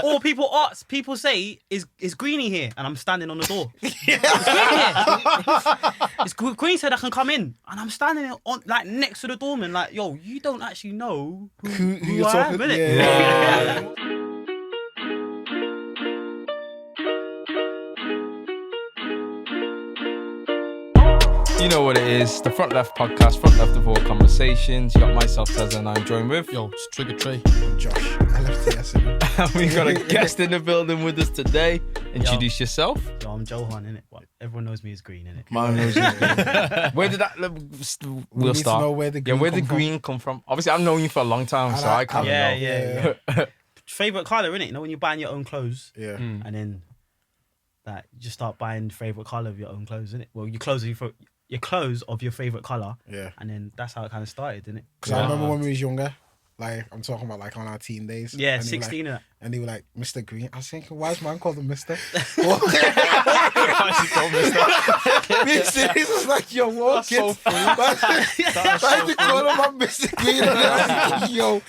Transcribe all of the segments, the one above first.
Or people say, is Greenie here? And I'm standing on the door. Is Greenie here? It's Green said I can come in, and I'm standing on like next to the doorman. Like, yo, you don't actually know who you're I am, talking. innit? Yeah. You know what it is, the Front Left Podcast, Front Left of All Conversations. You got myself, Tez, and I'm joined with... Yo, it's Trigger Trey. I'm Josh. I left it yesterday. And we've got a guest in the building with us today. Introduce yourself. Yo, I'm Johahn, innit? Well, everyone knows me as Green, innit? My nose is green. Where did that... We'll need start. to know where the green where did come green come from? Obviously, I've known you for a long time, so I kind of know. Yeah. Favourite colour, innit? You know, when you're buying your own clothes, Yeah. and then that you just start buying the favourite colour of your own clothes, innit? Well, your clothes of your favourite colour. Yeah. And then that's how it kind of started, innit? Because I remember when we was younger, like, I'm talking about like on our teen days. Yeah, and they were 16 like, innit? And they were like, Mr. Green. I was thinking, why is man called him Mr.? Being serious, I was like, yo, what That's kids? so funny. Why did call him out Mr. Green? And I was like, yo,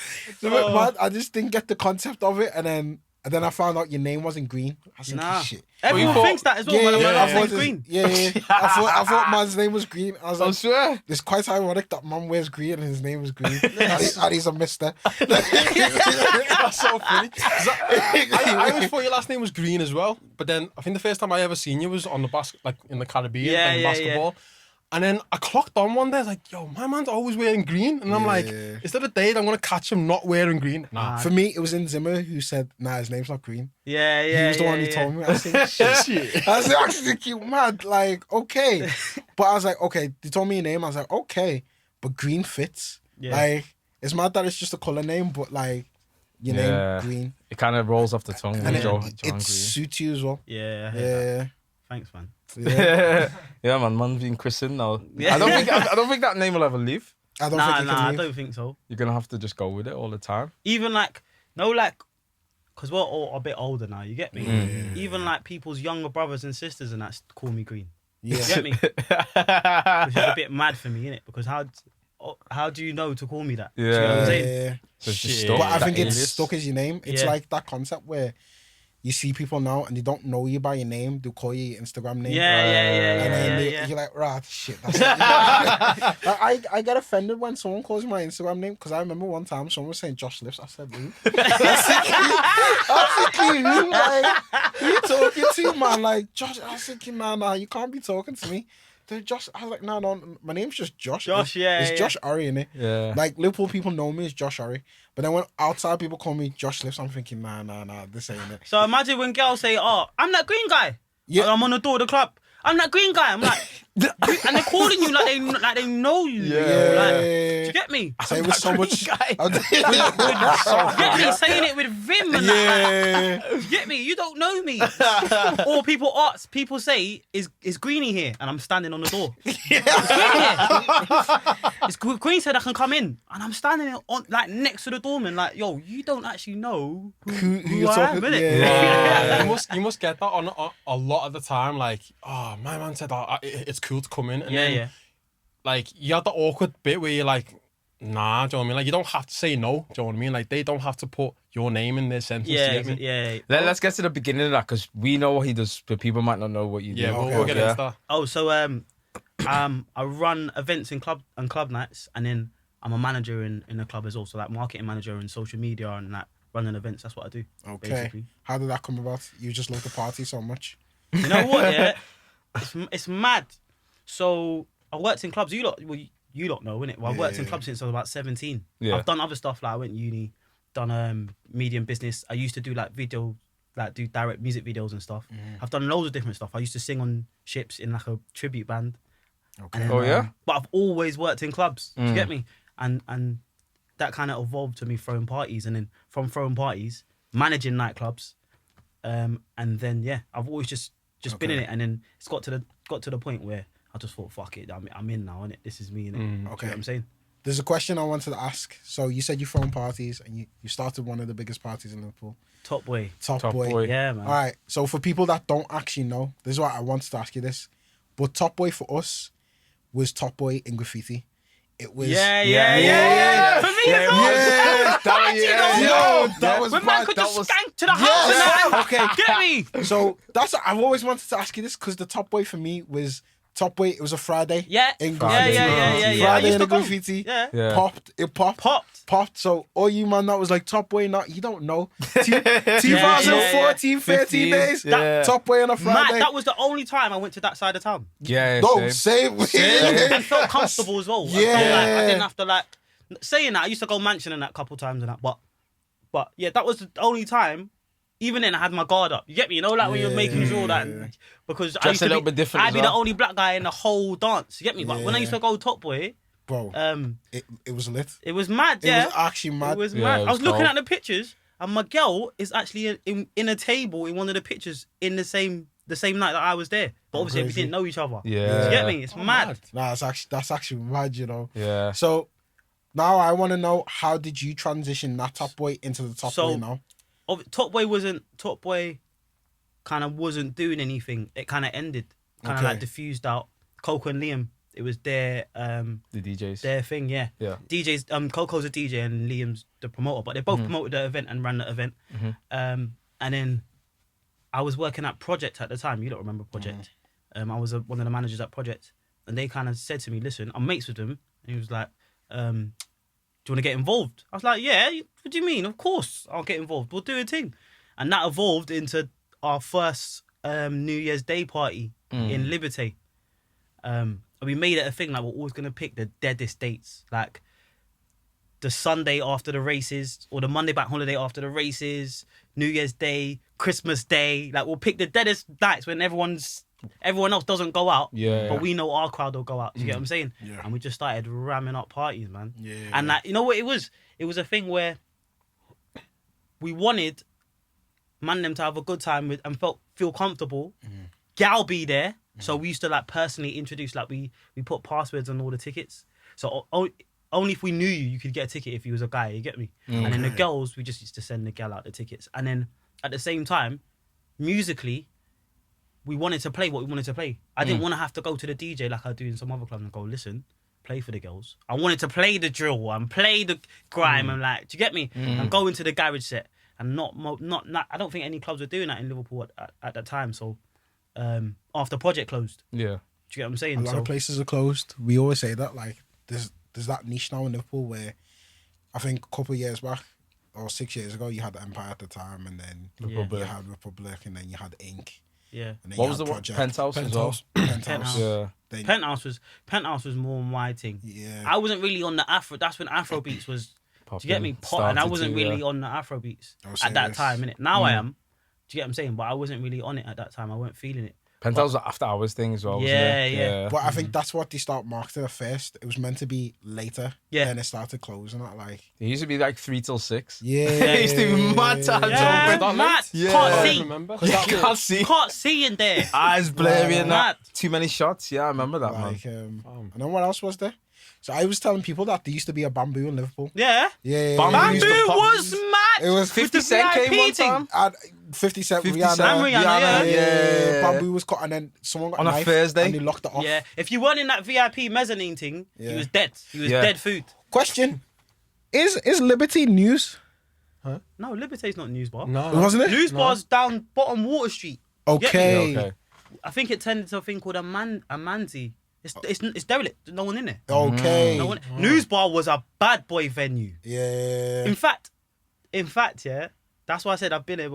man, I just didn't get the concept of it. And then I found out your name wasn't Green. I was thinking, shit. Everyone thinks that as well. Yeah, Man, I I thought think Green. Yeah. I thought man's name was Green. I was I like, swear. it's quite ironic that man wears green and his name is Green. and he's a mister. That's so funny. I always thought your last name was Green as well, but then I think the first time I ever seen you was on the like in the Caribbean playing basketball. And then I clocked on one day, I was like, yo, my man's always wearing green. And I'm like, is there a day that I'm going to catch him not wearing green? Nah. For me, it was in Zimmer who said, nah, his name's not Green. Yeah. He was the one who told me. I was thinking, shit. I was actually thinking, mad, like, okay. But I was like, okay, they told me your name. I was like, okay. But Green fits. Yeah. Like, it's mad that it's just a colour name, but like, your name, Green. It kind of rolls off the tongue. And John it Green. suits you as well. Yeah. Yeah. Thanks, man. Yeah, man's being christened now. Yeah. I don't think that name will ever leave. I don't think you can I leave. don't think so. You're gonna have to just go with it all the time. Even because we're all a bit older now, you get me? Even like people's younger brothers and sisters and that call me Green. Yeah. You get me? Which is a bit mad for me, innit? Because how do you know to call me that? Yeah. Do you know what I'm saying? Yeah. So it's just Shit. stuck, But I that think it's alias. stuck as your name. It's Yeah. like that concept where you see people now and they don't know you by your name. They'll call you your Instagram name. And then you're like, right, shit. That's it. I get offended when someone calls me my Instagram name because I remember one time someone was saying Josh Lips. I said, who? I was thinking, who? Like, who you talking to, man? Like, Josh. I was thinking, nah, you can't be talking to me. Josh, I was like, no, my name's just Josh. It's Josh Ari, innit? Yeah. Like, Liverpool people know me as Josh Ari. But then when outside people call me Josh Lips, I'm thinking, nah, this ain't it. So imagine when girls say, oh, I'm that green guy. Yeah. I'm on the door of the club. I'm that green guy. I'm like, and they're calling you like they know you. Yeah. Like, do you get me? Say it with so much. Get me saying it with vim and that. Like, get me? You don't know me. Or people say, is Greenie here? And I'm standing on the door. Is Green here? It's Green said I can come in, and I'm standing on like next to the doorman. Like, yo, you don't actually know who you're I am, talking. innit? Yeah. You must get that on a lot of the time. Like, oh, my man said it's cool to come in. And then, like, you have the awkward bit where you're like, nah, do you know what I mean? Like, you don't have to say no, do you know what I mean? Like, they don't have to put your name in their sentence. Yeah. Let's get to the beginning of that because we know what he does, but people might not know what you do. Yeah, we'll get into that. Oh, so I run events in club nights, and then I'm a manager in the club as well. So like marketing manager and social media and like running events. That's what I do. Okay. Basically. How did that come about? You just love the party so much. You know what? Yeah, it's mad. So I worked in clubs. You lot know, innit? Well, I've worked in clubs since I was about 17. Yeah. I've done other stuff like I went uni, done medium business. I used to do like do direct music videos and stuff. I've done loads of different stuff. I used to sing on ships in like a tribute band. Okay. And, Oh, yeah? But I've always worked in clubs. Do you get me? And that kind of evolved to me throwing parties, and then from throwing parties, managing nightclubs, and then I've always just been in it, and then it's got to the point where I just thought, fuck it, I'm in now, innit? This is me, innit? Okay. You know what I'm saying? There's a question I wanted to ask. So you said you thrown parties and you started one of the biggest parties in Liverpool. Topboi. Topboi. Yeah, man. All right. So for people that don't actually know, this is why I wanted to ask you this. But Topboi for us was Topboi in graffiti. It was Yeah. For me as well. Yeah. That was when mad. man could That just was skank to the house and that. okay. Get me? So that's I've always wanted to ask you this because the Topboi for me was Topboi. It was a Friday. Yeah. In Friday. graffiti. I Friday used in to the go. graffiti. Yeah. Yeah. Popped. So all you man that was like Topboi, not you don't know. 2014, 13 days. Yeah. Topboi on a Friday. Mad, that was the only time I went to that side of town. Yeah, No, same. same. And felt comfortable as well. Yeah. I didn't have to like saying that. I used to go mansion and that couple times and that, but yeah, that was the only time. Even then, I had my guard up. You get me? You know, like when you're making sure that because I used to a little bit different. I'd be the only black guy in the whole dance. You get me? But when I used to go Topboi, Bro, it was lit. it was mad. It was actually mad. It was Yeah, mad. it I was was looking cold. at the pictures, and my girl is actually in a table in one of the pictures in the same night that I was there. But obviously, we crazy. didn't know each other. Yeah. You get me? It's mad. Nah, that's actually mad, you know. Yeah. So now I want to know, how did you transition that Topboi into the Topboi now? Topboi kind of wasn't doing anything. It kind of ended, kind of Okay. like diffused out. Coco and Liam, it was their The DJs. their thing, yeah. Yeah. DJs, Coco's a DJ and Liam's the promoter, but they both promoted the event and ran the event. And then I was working at Project at the time. You don't remember Project? I was one of the managers at Project, and they kind of said to me, "Listen, I'm mates with them." And he was like, "Do you want to get involved?" I was like, "Yeah." What do you mean? Of course, I'll get involved. We'll do a thing, and that evolved into our first New Year's Day party in Liberty. And we made it a thing like we're always gonna pick the deadest dates, like the Sunday after the races or the Monday back holiday after the races, New Year's Day, Christmas Day. Like we'll pick the deadest nights when everyone else doesn't go out. Yeah. But we know our crowd will go out. Do you get what I'm saying? Yeah. And we just started ramming up parties, man. Yeah. And like, you know what it was? It was a thing where we wanted man them to have a good time with and feel comfortable. Gal be there. So we used to like personally introduce, like we put passwords on all the tickets. So only if we knew you could get a ticket if you was a guy, you get me? And then the girls, we just used to send the gal out the tickets. And then at the same time, musically, we wanted to play what we wanted to play. I didn't want to have to go to the DJ like I do in some other clubs and go, listen, play for the girls. I wanted to play the drill and play the grime and like, do you get me? And go into the garage set. And not I don't think any clubs were doing that in Liverpool at that time. So after Project closed. Yeah. Do you get what I'm saying? A lot of places are closed. We always say that, like, there's that niche now in Liverpool where I think a couple of years back or 6 years ago, you had Empire at the time, and then you had Republic, and then you had Ink. Yeah. And then What you was had the one? Project. Penthouse as well? Penthouse. Yeah. Then- Penthouse was more my thing. Yeah. I wasn't really on the Afro. That's when Afro beats was. Do you get me? Pot, and I wasn't really on the Afro beats at that time, innit? Now I am. Do you get what I'm saying? But I wasn't really on it at that time. I weren't feeling it. Penthouse was after hours thing as well. wasn't Yeah, it? yeah. But I think that's what they start marketing at first. It was meant to be later. Yeah. Then it started closing at like. It used to be like 3 till 6. Yeah. It used to be mad times. Yeah, open. mad. Yeah. Can't I see. remember. Can't see. Can't see in there. Eyes blurry and Mad. that. Too many shots. Yeah, I remember that, man. Like, and then what else was there? So I was telling people that there used to be a Bamboo in Liverpool. Yeah. Yeah. Bamboo used to Bamboo pop- was mad. It was 50 With the Cent came VIP one thing. time. At 50 Cent, 50 Rihanna. Cent, And Rihanna, yeah. Bamboo was caught, and then someone got On a knifed Thursday? and they locked it off. Yeah. If you weren't in that VIP mezzanine thing, he Yeah. was dead. He was Yeah. dead food. Question: Is Liberty news? No, Liberty's not News Bar. No, Wasn't it? News Bar's down bottom Water Street. Okay. Yeah, okay. I think it turned into a thing called a manzi. It's derelict. There's no one in there. Okay. No one. News Bar was a bad boy venue. Yeah. In fact, yeah. That's why I said I've been here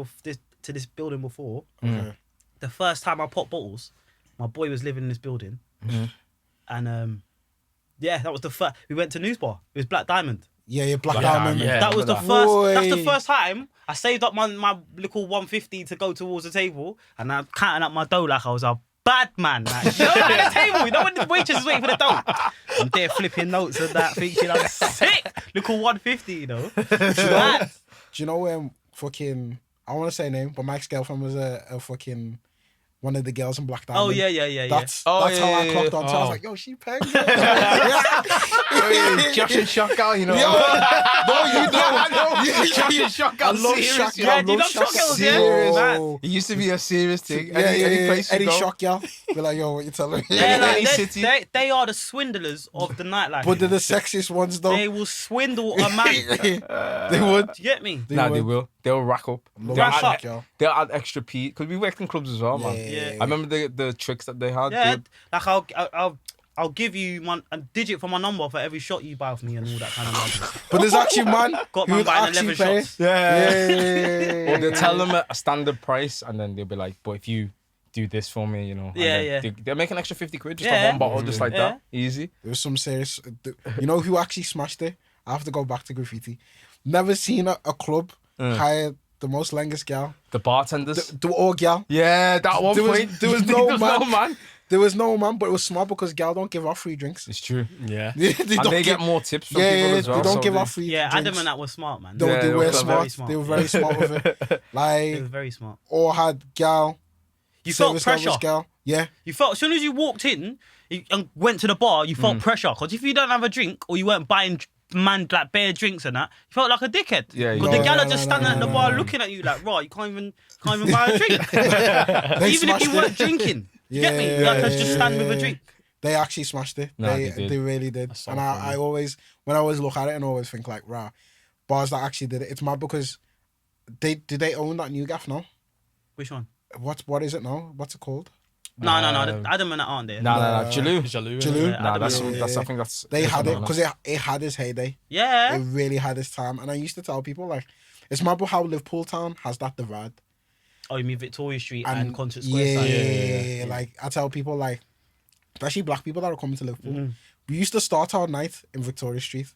to this building before. Okay. The first time I popped bottles, my boy was living in this building, and yeah, that was the first. We went to News Bar. It was Black Diamond. Yeah, Black Black Diamond. Diamond, yeah. That was the remember first. Boy. That's the first time I saved up my little 150 to go towards the table, and I'm counting up my dough like I was a bad man. Like, you know, at the table, you know when the waitress is waiting for the dough. I'm there flipping notes and that, thinking I'm sick. Little 150, you know. Mad. Do you know fucking? I want to say a name, but my ex-girlfriend was a fucking one of the girls in Black Diamond. Oh yeah. That's Oh, how I yeah, clocked yeah. on. So I was like, yo, she pegged. Josh and Shock Girl, you know. No, you don't. Josh and Shock I Girl, love serious. Shock Yeah, I do you love Shock Shock Girls, Serious. yeah? It used to be a serious thing. Yeah, Any place you Any go. Shock Girl. Be like, yo, what you telling me? They're like, Any city. they are the swindlers of the nightlife. But they're the sexiest ones, though. They will swindle a man. They would. Do you get me? Nah, they will. They'll rack up. Love Rack Shock up. Girl. They'll add extra P. Because we worked in clubs as well, man. Yeah. I remember the tricks that they had. Yeah, dude. like I'll give you a digit for my number for every shot you buy off me and all that kind of magic. But there's actually man Got who man would buying actually 11 pay. shots. Yeah. Or they'll tell them a standard price and then they'll be like, but if you do this for me, you know. and Yeah, then They'll make an extra 50 quid just Yeah. on one bottle, just like that. Easy. There was some serious. You know who actually smashed it? I have to go back to graffiti. Never seen a club hire the most longest gal. The bartenders. The all gal. Yeah, that one There was- point. there was no man. man. There was no man, but it was smart because gal don't give out free drinks. It's true. Yeah. they And don't they give, get more tips from yeah, people as well. they don't so give out free Yeah, drinks. Adam and that was smart, man. No, Yeah, they they were were smart. very smart. They were very smart with it. It Like, was very smart. or had gal. You felt service gal pressure. was gal. Yeah. You felt as soon as you walked in and went to the bar, you felt pressure. Because if you don't have a drink or you weren't buying man like bare drinks and that, you felt like a dickhead. Yeah, Because you the did. gal are just standing at the bar looking at you like, right, you can't even buy a drink. Even if you weren't drinking. You get me? Like, just stand with a drink. They actually smashed it. Nah, they did. They really did. so And I always, when I always look at it and always think like, rah, bars that actually did it. It's mad because did they own that new gaff now? Which one? What is it now? What's it called? No. Adam and that aren't there. No. Jaloo. Jaloo. Jaloo? Yeah, Nah, Adam that's, and that. that's, I think that's... They had it different, because it had its heyday. Yeah. It really had its time. And I used to tell people like, it's mad about how Liverpool town has that divide. Oh, you mean Victoria Street and Concert Square yeah, side? yeah. Like I tell people like, especially black people that are coming to Liverpool, we used to start our night in Victoria Street.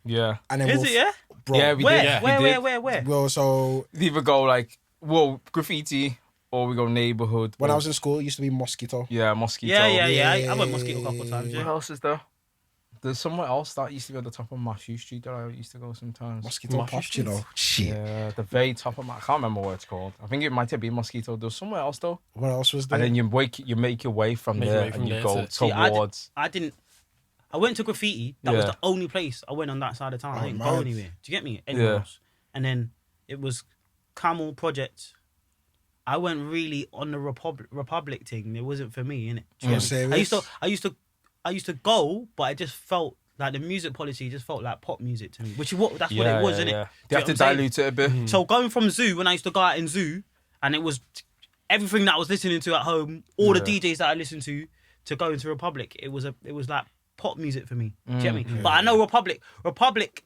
Yeah. And then Is it, yeah? Bro, Yeah, we Where? did. Yeah, we did. Where? well, so We either go like, well, graffiti, or we go neighborhood. when or, I was in school, it used to be Mosquito. Yeah, Mosquito. Yeah. I went Mosquito a couple of times, What yeah. else is there? There's somewhere else that used to be at the top of Matthew Street that I used to go sometimes. Mosquito Matthew popped, you know. Shit. Yeah, the very top of I can't remember what it's called. I think it might have been Mosquito. There's somewhere else though. What else was there? And then you make your way from Make your there way from and you there go to- See, towards. I went to graffiti. That was Yeah. the only place I went on that side of town. I didn't go man. anywhere. Do you get me? Anywhere Yeah. else. And then it was Camel Project. I went really on the Republic thing. It wasn't for me, innit? Do you get me? serious? I used to go, but I just felt like the music policy just felt like pop music to me, which is what it was, innit? Yeah. Do They you have know to what I'm saying? dilute it a bit. So going from Zoo, when I used to go out in Zoo, and it was everything that I was listening to at home, all the DJs that I listened to go into Republic, it was like pop music for me. Do you get me? But I know Republic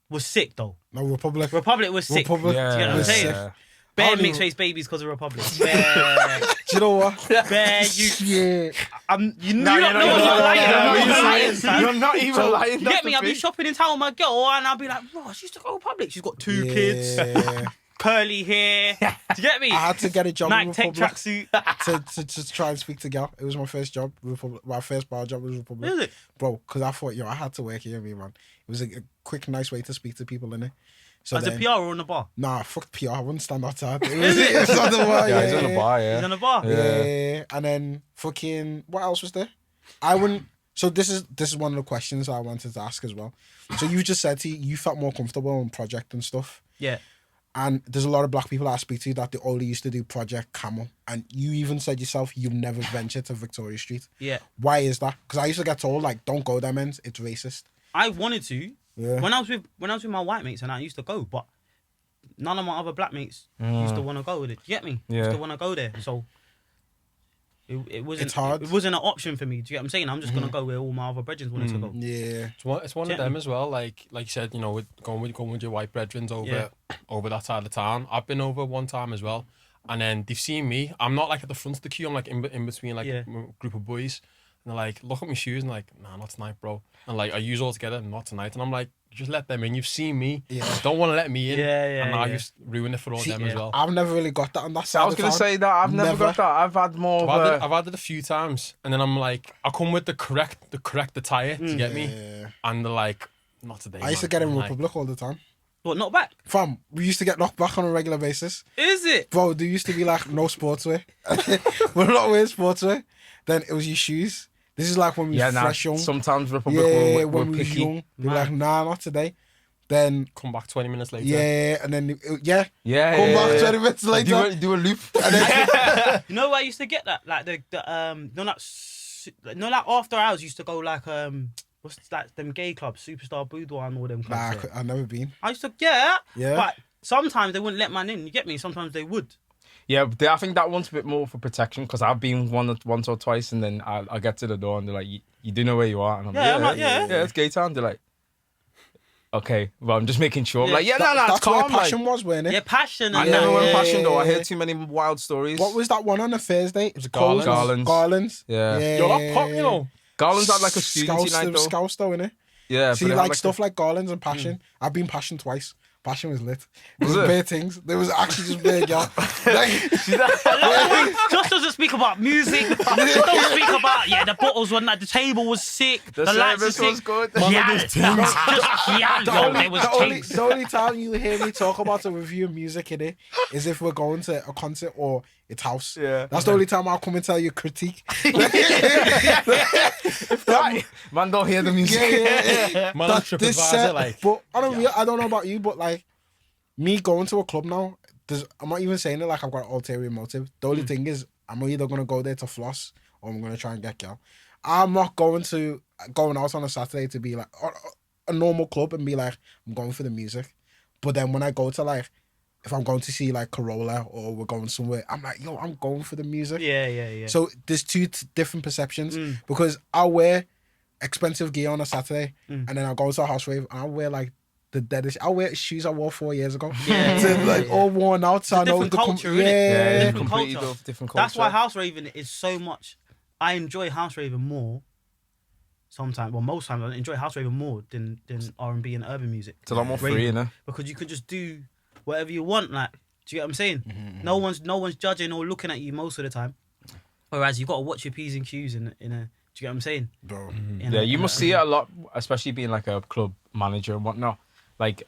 was sick though. No, Republic. Republic was sick. Republic Yeah, Do you know what I'm was saying? sick. Bare don't mixed even- face babies because of Republic. Bare, Do you know what? bare you. Yeah. You know I'm not lying. I'm not lying, son. You're not even lying. You get me? I'll be shopping in town with my girl and I'll be like, bro, she used to go Republic. She's got two kids, Yeah. curly hair. Do you get me? I had to get a job Nike with tech Republic tracksuit. to try and speak to gal. It was my first job. Republic. My first bar job was Republic. Is it? Bro, because I thought, I had to work here, man. It was a quick, nice way to speak to people, innit? So As a then, PR or on the bar? Nah, fuck PR. I wouldn't stand outside. It was on the bar. Yeah, he's on the bar, He's yeah. on the bar. Yeah. And then fucking, what else was there? I wouldn't. So this is one of the questions I wanted to ask as well. So you just said you felt more comfortable on project and stuff. Yeah. And there's a lot of black people I speak to that they only used to do Project Camel. And you even said yourself you never ventured to Victoria Street. Yeah. Why is that? Because I used to get told, like, don't go there, man. It's racist. I wanted to. Yeah. When I was with my white mates and I used to go, but none of my other black mates used to want to go with it. Do you get me? Yeah. Used to want to go there. So it wasn't. It's hard. It wasn't an option for me. Do you get what I'm saying? I'm just gonna go where all my other brethren wanted to go. Yeah. It's one of them as well. Like you said, with going with your white brethren over that side of town. I've been over one time as well, and then they've seen me. I'm not like at the front of the queue. I'm like in between like a group of boys, and they're like, look at my shoes, and like, nah, not tonight, bro. And like, are you all together? Not tonight. And I'm like, just let them in. You've seen me. Yeah. Don't want to let me in. Yeah, And now yeah. you ruin it for all them as well. I've never really got that on that side I was of going town. to say that. I've never got that. I've had more of a... I've had it a few times, and then I'm like, I come with the correct attire to get me, Yeah. and they're like, not today. I used to man. get in I'm like, Republic all the time. What, not back? Fam, we used to get knocked back on a regular basis. Is it? Bro, there used to be like no sportswear. We're not wearing sportswear. Then it was your shoes. This is like when we were fresh young. Sometimes Republic when were we were picky. young. They were like, nah, not today. Then Come back 20 minutes later. yeah, and then come Yeah. back 20 minutes later. Do a loop. And then, You know where I used to get that? Like the like after hours used to go like what's like them gay clubs, Superstar Boudoir and all them clubs. nah, I've never been. I used to Yeah. but sometimes they wouldn't let man in. You get me? Sometimes they would. Yeah, but I think that one's a bit more for protection because I've been once or twice and then I get to the door and they're like, you do know where you are? And I'm Yeah, it's gay town. They're like, okay, well, I'm just making sure. I'm like, it's That's calm. where Passion was, wasn't it? Yeah, Passion. I And never went yeah, Passion though. I yeah. heard too many wild stories. What was that one on a Thursday? It was Garlands. Garlands. Yeah. Yo, that pop, you know. Garland's had like a student night though. Scouts though, innit? Yeah. See, but they like had, stuff like Garlands and Passion. I've been Passion twice. Passion was lit. It was it? bare things. There was actually just bare girl. Just doesn't speak about music. Don't speak about the bottles were nice. The table was sick. The lights were service was sick. good. The only time you hear me talk about a review of music in it is if we're going to a concert or it's house. Yeah. That's the only time I'll come and tell you critique. Man, don't hear the music. Yeah. Man, on TripAdvisor, like. But I don't know about you, but like me going to a club now, I'm not even saying it like I've got an ulterior motive. The only thing is I'm either gonna go there to floss or I'm gonna try and get girl. I'm not going out on a Saturday to be like a normal club and be like I'm going for the music. But then when I go to like if I'm going to see like Corolla or we're going somewhere, I'm like, yo, I'm going for the music. Yeah. So there's two different perceptions because I'll wear expensive gear on a Saturday and then I'll go to a house rave and I'll wear like the deadest. I'll wear shoes I wore 4 years ago. So, like all worn out. So I know different culture, isn't it? yeah. Different completely culture. different culture. That's why house raving is so much. I enjoy house raving more. Sometimes, well, most times I enjoy house raving more than R&B and urban music. It's a lot more free, Raving. innit? Because you could just do whatever you want. Like, do you get what I'm saying? No one's judging or looking at you most of the time. Whereas you've got to watch your P's and Q's in a. Do you get what I'm saying? Bro. Yeah, you must see it a lot, especially being like a club manager and whatnot. Like,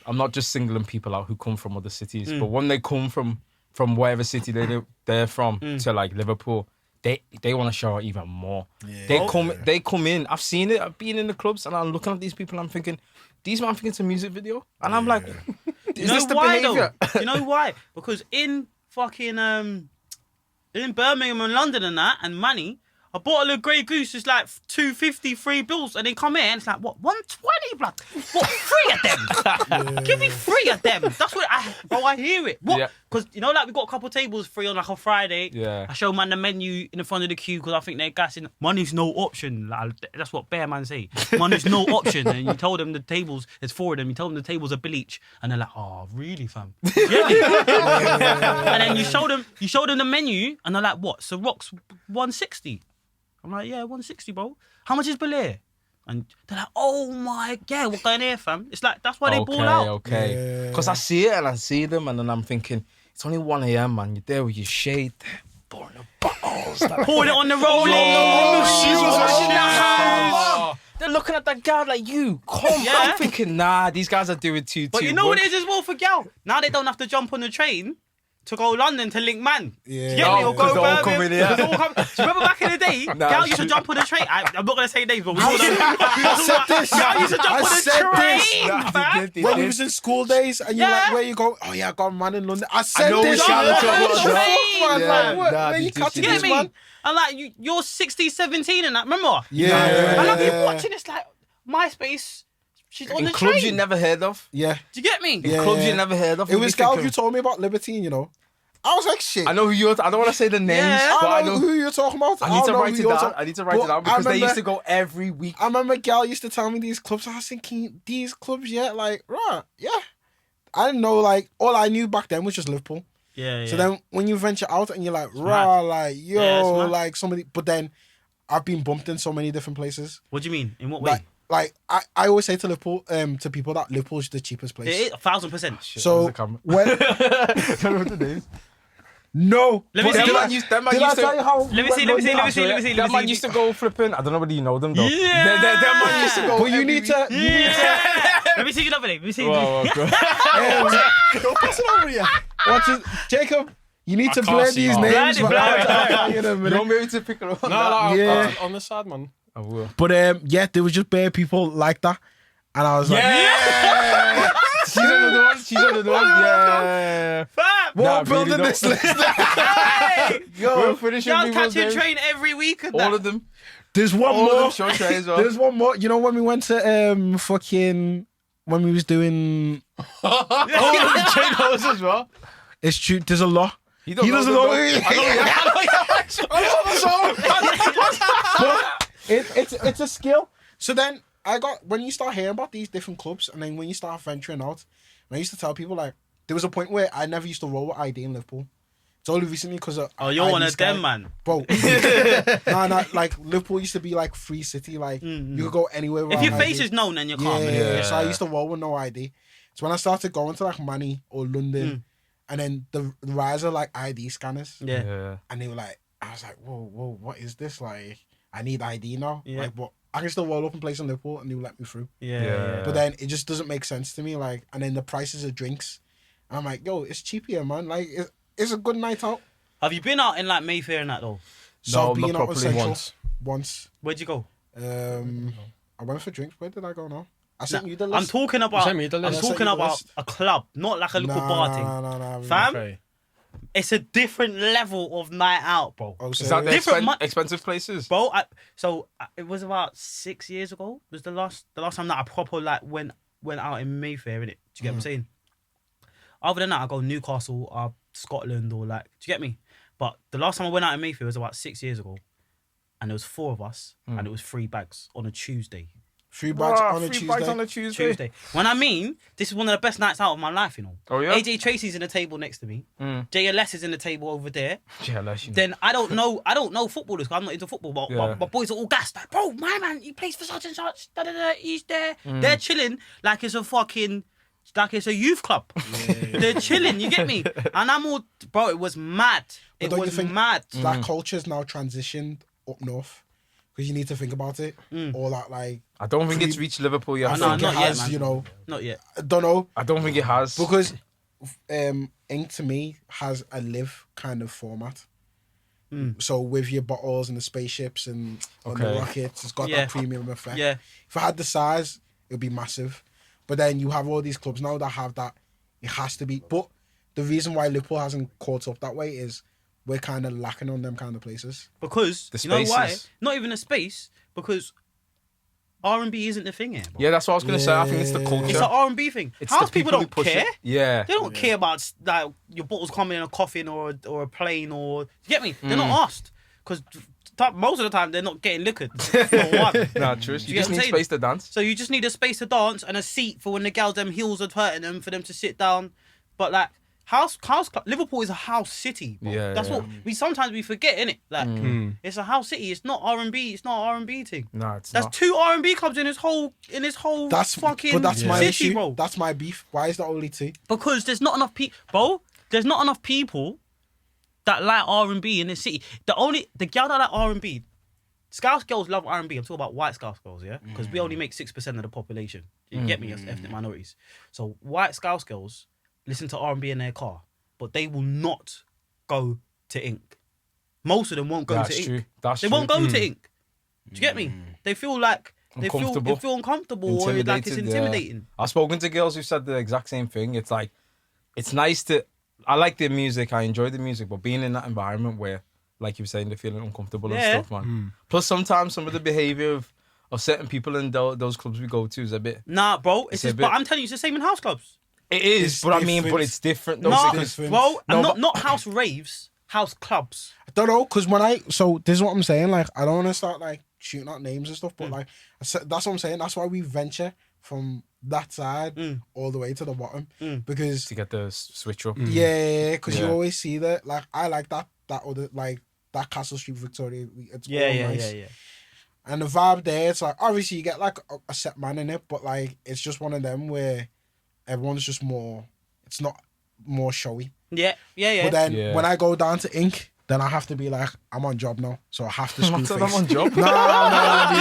I'm not just singling people out who come from other cities, but when they come from whatever city they're from to like Liverpool, they want to show out even more. Yeah. They come in. I've seen it. I've been in the clubs and I'm looking at these people. And I'm thinking, these man think it's a music video, and I'm like, is this the behavior? You know why? Because in fucking in Birmingham and London and that and money. A bottle of Grey Goose is like 250, £3, and then come here and it's like, what, 120, blood? What, 3 of them? Give me 3 of them. That's what I hear it. What? Because, like, we've got a couple tables free on like a Friday. Yeah. I show man the menu in the front of the queue because I think they're gassing. Money's no option. Like, that's what bear man say. Money's no option. And you told them the tables, there's 4 of them, you told them the tables are bleach. And they're like, oh, really, fam? And then you show them the menu and they're like, what? So Rock's 160. I'm like, yeah, 160, bro. How much is Belair? And they're like, oh my, yeah, we're going here, fam. It's like, that's why they ball out. Okay. Because I see it and I see them and then I'm thinking, it's only 1 a.m, man. You're there with your shade, pouring the bottles. Pouring it on the rolling. They're looking at that gal like, you, come. Yeah. I'm thinking, nah, these guys are doing too But you know what it is as well for gal? Now they don't have to jump on the train to go London to link man. Yeah. Do you get me? Or go Because they all come in Birmingham. here. Do you remember back in the day, gal used to jump on the train? I'm not going to say names, but we all know. I said this. Gal used to jump on the train, fam. When we was in school days and you're like, where you go? Oh yeah, I got a man in London. I said know this. we shall What talk about the that. fuck, man? Yeah. Like, what? Nah, Where you did catching You this, get me? man? And like, you're 16, 17 and that, remember? Yeah. And I've been watching this like, MySpace, she's on In the clubs train. you never heard of. Yeah. Do you get me? Yeah. Clubs you never heard of. It was girls who told me about Libertine, I was like, shit. I know who you're. I don't want to say the names, Yeah. but I know who you're talking about. I need to don't know write who it you're down. talking- I need to write But it down I because they remember- used to go every week. I remember gal used to tell me these clubs. I was thinking, these clubs, right, yeah. I didn't know, like, all I knew back then was just Liverpool. Yeah. So then when you venture out and you're like, mad. like, yo, Yeah, it's mad. like somebody, but then I've been bumped in so many different places. What do you mean? In what way? Like I always say to Liverpool, to people that Liverpool's the cheapest place. It is 1,000%. So when No. Let me But see. Did I Did tell you how? Let me see. That man used to go flipping. I don't know whether you know them though. Yeah. That man used to go. But you need to. Let me see your number name. Let me see. Wow, okay. Don't pass it over here. Watch it, Jacob. You need to can't blend see these that. names. Blend it, but blend I'll tell you in a You minute. don't be able to pick it up. No, Yeah. on the side, man. I will. But yeah, there was just bare people like that, and I was like, Yeah. She's on the one. She's on the one. Yeah. Fam. "What Nah, I'm building really this don't. list?" Hey. We're finishing Y'all people's catching names. train every week and All that. of them. There's one All of more. them show train as well. There's one more. You know when we went to fucking when we was doing. All of them train hoes as well. It's true. There's a lot. He He doesn't know. But it's a skill. So then when you start hearing about these different clubs, and then when you start venturing out, and I used to tell people like there was a point where I never used to roll with ID in Liverpool. It's only recently because Oh, you're one of them, man. Bro, nah, like Liverpool used to be like free city. Like you could go anywhere. If without your an face ID. is known, then you're Yeah, calm. Yeah. So I used to roll with no ID. So when I started going to like Manny or London, and then the rise of like ID scanners, Yeah. and they were like, I was like, whoa, what is this? Like, I need ID now. Yeah. Like, but I can still roll up in place in Liverpool, and they will let me through. Yeah. But then it just doesn't make sense to me. Like, and then the prices of drinks, I'm like, yo, it's cheap here, man. Like, it's a good night out. Have you been out in like Mayfair and that though? So No, I've been not out with properly Central once. Where'd you go? I went for drinks. Where did I go now? I sent you the I'm list. talking about. sent me the I'm list. talking I sent you the about list. a club, not like a little bar thing. No. Fam, Okay. it's a different level of night out, bro. Oh, Is that the Different expensive places? Bro, it was about 6 years ago. Was the last time that I proper like went out in Mayfair, innit? Do you get what I'm saying? Other than that, I go Newcastle or Scotland or like, do you get me? But the last time I went out in Mayfair was about 6 years ago, and there was 4 of us, and it was 3 bags on a Tuesday. 3 bags Bruh, on a 3 Tuesday. bags on a Tuesday. When I mean, this is one of the best nights out of my life, you know. Oh, yeah? AJ Tracy's in the table next to me. JLS is in the table over there. Yeah, like, Then I don't know footballers 'cause I'm not into football, but my boys are all gassed. Like, bro, my man, he plays for such and such. Da, da, da, he's there. They're chilling like it's a fucking, like it's a youth club. They're chilling, you get me? And I'm all, bro, it was mad. But It don't you was think mad. that culture's now transitioned up north? Because you need to think about it. Or that, like, I don't think it's reached Liverpool yet. I No, think not it yet, has, man. you know, Not yet. I don't know. I don't think it has. Because Ink to me has a live kind of format. So with your bottles and the spaceships and the Okay. rockets, it's got Yeah. that premium effect. Yeah. If I had the size, it would be massive. But then you have all these clubs now that have that. It has to be. But the reason why Liverpool hasn't caught up that way is we're kind of lacking on them kind of places. Because, The you know why? spaces. Not even a space, because R&B isn't the thing here, bro. Yeah, that's what I was gonna say. I think it's the culture. It's an R&B thing. It's House the people who don't push care. it. Yeah. They don't care about like your bottles coming in a coffin or a plane or you get me. They're not asked because most of the time they're not getting liquored. For one. Nah, true. You get just what I'm need saying? space to dance. So you just need a space to dance and a seat for when the girls them heels are hurting them for them to sit down. But like house Liverpool is a house city. Bro. Yeah, That's yeah. what we sometimes we forget, innit? Like it's a house city. It's not R&B. It's not an R&B thing. Nah, it's That's not. 2 R&B clubs in this whole fucking But that's my city, issue. bro. That's my beef. Why is that only 2? Because there's not enough people, bro. There's not enough people that like R&B in this city. The girl that like R&B, Scouse girls love R&B. I'm talking about white Scouse girls, yeah? Because we only make 6% of the population. You get me as ethnic minorities. So white Scouse girls listen to R&B in their car, but they will not go to Ink. Most of them won't go That's to true. Ink. That's They true. won't go to Ink. Do you get me? They feel like they feel uncomfortable or like it's Intimidated, yeah. intimidating. I've spoken to girls who said the exact same thing. It's like, it's nice to, I like the music, I enjoy the music, but being in that environment where, like you were saying, they're feeling uncomfortable and stuff, man. Plus, sometimes some of the behaviour of certain people in those clubs we go to is a bit. Nah, bro. It's But a bit- I'm telling you, it's the same in house clubs. It is, It's but I mean, different. but it's different. Though, No, because- different. bro. No, Not house raves, house clubs. I don't know, because so this is what I'm saying, like, I don't want to start, like, shooting out names and stuff, but, like, that's what I'm saying. That's why we venture from that side all the way to the bottom. Because, to get the switch up. yeah, because you Yeah. always see that, like, I like that other, like, that Castle Street Victoria. It's all nice. And the vibe there, it's like, obviously you get, like, a set man in it, but, like, it's just one of them where everyone's just more, it's not more showy. Yeah. But then when I go down to Ink, then I have to be like, I'm on job now, so I have to screw face. I'm on job. No,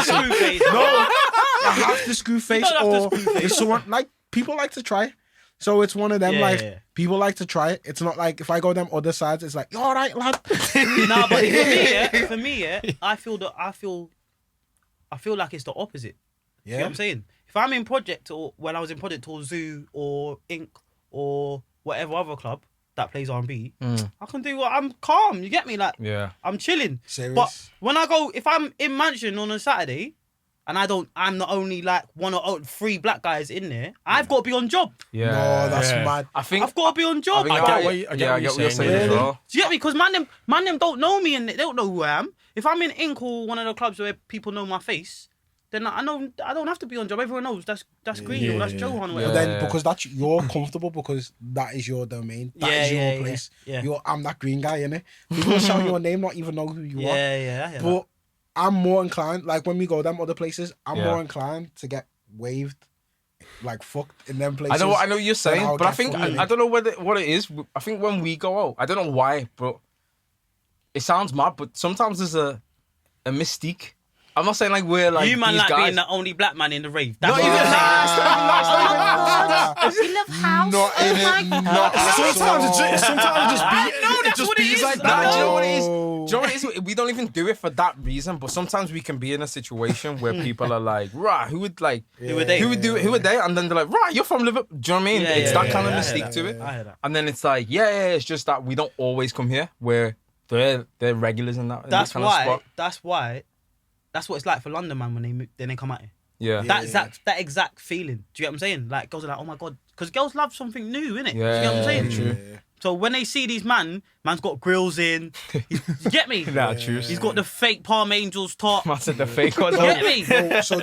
Screw face. I have to screw face, don't have to or screw face. if someone like people like to try. So it's one of them people like to try it. It's not like if I go them other sides, it's like, you all right, lad. No, but for me, I feel like it's the opposite. You know what I'm saying? If I'm in project or when I was in project or Zoo or Ink or whatever other club that plays R&B, I can do what I'm calm. You get me? Like, I'm chilling. Serious? But when I go, if I'm in Mansion on a Saturday, and I'm not only like one or three black guys in there, I've got to be on job. Yeah. No, that's mad. I think I've got to be on job. I get what you're saying as well. Do you get me? Because man them don't know me and they don't know who I am. If I'm in Ink or one of the clubs where people know my face, then I don't have to be on job. Everyone knows that's Green or that's Johahn or whatever. Then because you're comfortable because that is your domain. That is your place. Yeah. I'm that green guy, innit? People shout your name, not even know who you are. Yeah. But I'm more inclined, like when we go them other places, I'm more inclined to get waved, like fucked in them places. I know what you're saying, but I think I don't know what it is. I think when we go out, I don't know why, but it sounds mad. But sometimes there's a mystique. I'm not saying like we're like you man these like guys. being the only black man in the rave. That's Not even that. We love house. Sometimes it just be like that. Do you know what it is? Do you know what it is? We don't even do it for that reason, but sometimes we can be in a situation where people are like, right, who would like, who are they? Who are they? And then they're like, right, you're from Liverpool. Do you know what I mean? It's that kind of mystique to it. I hear that. And then it's like, it's just that we don't always come here where they're regulars in that. That's kind of spot. That's what it's like for London, man, when they come at you. Yeah. That exact feeling. Do you get what I'm saying? Like, girls are like, oh my God. Because girls love something new, innit? Yeah, Do you get what I'm saying? True. So when they see these man's got grills in. You get me? Nah, true. He's got the fake Palm Angels top. I said the fake one. Get me? So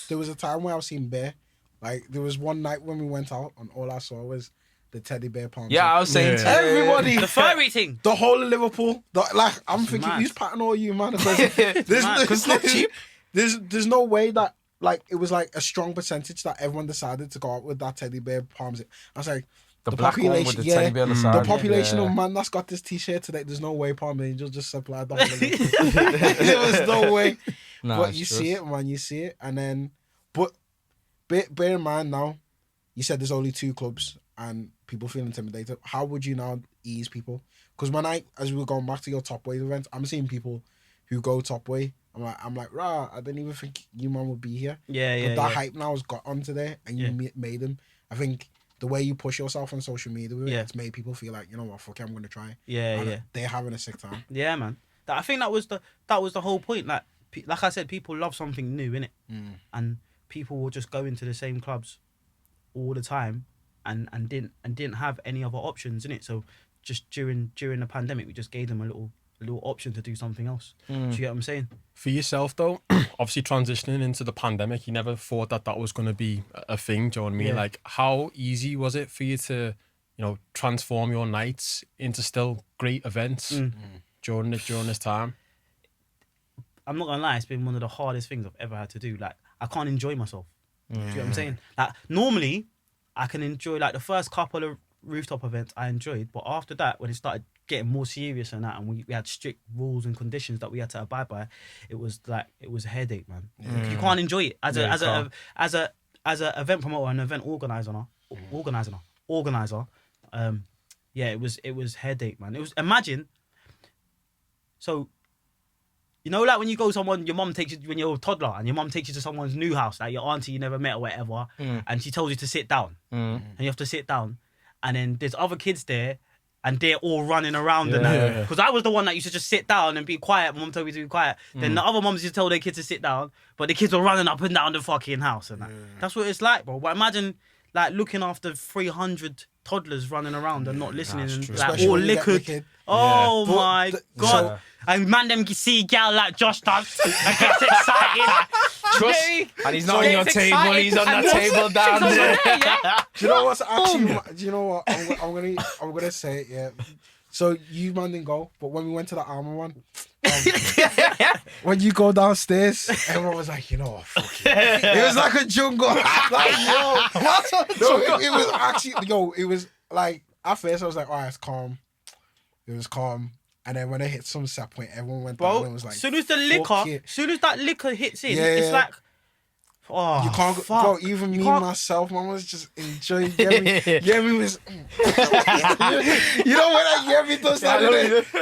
there was a time where I was seeing Bear. Like, there was one night when we went out and all I saw was the teddy bear palm. Yeah, I was saying to everybody. The furry thing. The whole of Liverpool. I'm thinking, mad. who's patting all you, man? Because it's not cheap. There's no way that, like, it was like a strong percentage that everyone decided to go out with that teddy bear palms. I was like, the black one with the teddy bear on the side. The population of man that's got this t-shirt today, there's no way Palm Angels just supplied the whole of it. There was no way. But you see it, man, you see it. And then, but bear in mind now, you said there's only 2 clubs and people feel intimidated. How would you now ease people? Because as we were going back to your Topboi event, I'm seeing people who go Topboi. I'm like, rah, I didn't even think you man would be here. But that hype now has got onto there and you made them. I think the way you push yourself on social media with it, it's made people feel like, you know what, fuck it, I'm going to try. They're having a sick time. Yeah, man. I think that was the whole point. Like I said, people love something new, innit? And people will just go into the same clubs all the time and didn't have any other options, innit? So just during the pandemic, we just gave them a little option to do something else. Do you get what I'm saying? For yourself though, obviously transitioning into the pandemic, you never thought that was going to be a thing. Do you know what I mean? Yeah. Like, how easy was it for you to, transform your nights into still great events during this time? I'm not gonna lie, it's been one of the hardest things I've ever had to do. Like, I can't enjoy myself. Do you get what I'm saying? Like, normally I can enjoy, like, the first couple of rooftop events I enjoyed, but after that, when it started getting more serious and that, and we had strict rules and conditions that we had to abide by, it was a headache, man. You can't enjoy it as a event promoter and event organizer. It was headache, man. It was, imagine. So, like when you go someone, your mum takes you when you're a toddler, and your mum takes you to someone's new house, like your auntie you never met or whatever, and she tells you to sit down, and you have to sit down, and then there's other kids there, and they're all running around and that. Because I was the one that used to just sit down and be quiet. Mum told me to be quiet. Then the other mums used to tell their kids to sit down, but the kids were running up and down the fucking house and that. That's what it's like, bro. But imagine like looking after 300 toddlers running around and not listening, and like Especially all when you get liquored. wicked. Oh But my God. And man them see gal like Josh does and gets excited. And he's not on your table, he's on that table down there. Do you know what's actually? Do you know what? I'm gonna say it. Yeah. So you man didn't go, but when we went to the Armour one, when you go downstairs, everyone was like, you know what? Fuck it. It was like a jungle. Like, it was actually, it was like at first I was like, oh, it's calm. It was calm. And then when it hit some set point, everyone went Bro, down and was like, soon as the fuck liquor, it. soon as that liquor hits in, Yeah. it's like, oh, You can't go, fuck. bro, even me myself, man was just enjoying Yemi was you know when Yemi does that,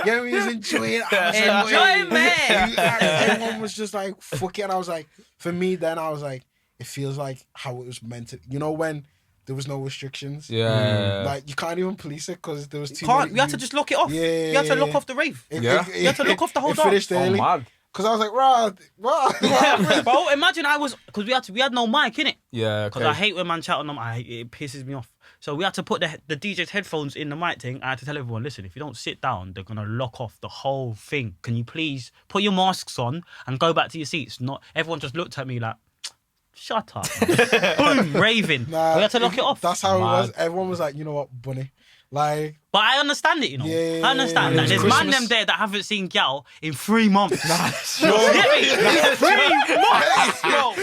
Yemi was enjoying Enjoyment. Everyone was just like, fuck it. And I was like, for me then I was like, it feels like how it was meant to, you know, when there was no restrictions. Yeah. Like you can't even police it because there was too Can't. many. We had to just lock it off. Yeah, You had to yeah, lock yeah. off the rave. You Yeah. You had to lock off the whole It finished dance. early. mad. Because I was like, what? Bro, imagine because we had no mic in it. Yeah. Because I hate when man chat on them. It pisses me off. So we had to put the DJ's headphones in the mic thing. I had to tell everyone, listen, if you don't sit down, they're gonna lock off the whole thing. Can you please put your masks on and go back to your seats? Not everyone just looked at me like, shut up. Boom, raving. Nah, we had to lock it off. That's how it was. Mad. Everyone was like, you know what, bunny. Like, But I understand it, you know. Yeah, I understand yeah, that. yeah. There's man Christmas. them there that haven't seen gal in 3 months. yo, Get me? 3 months, bro.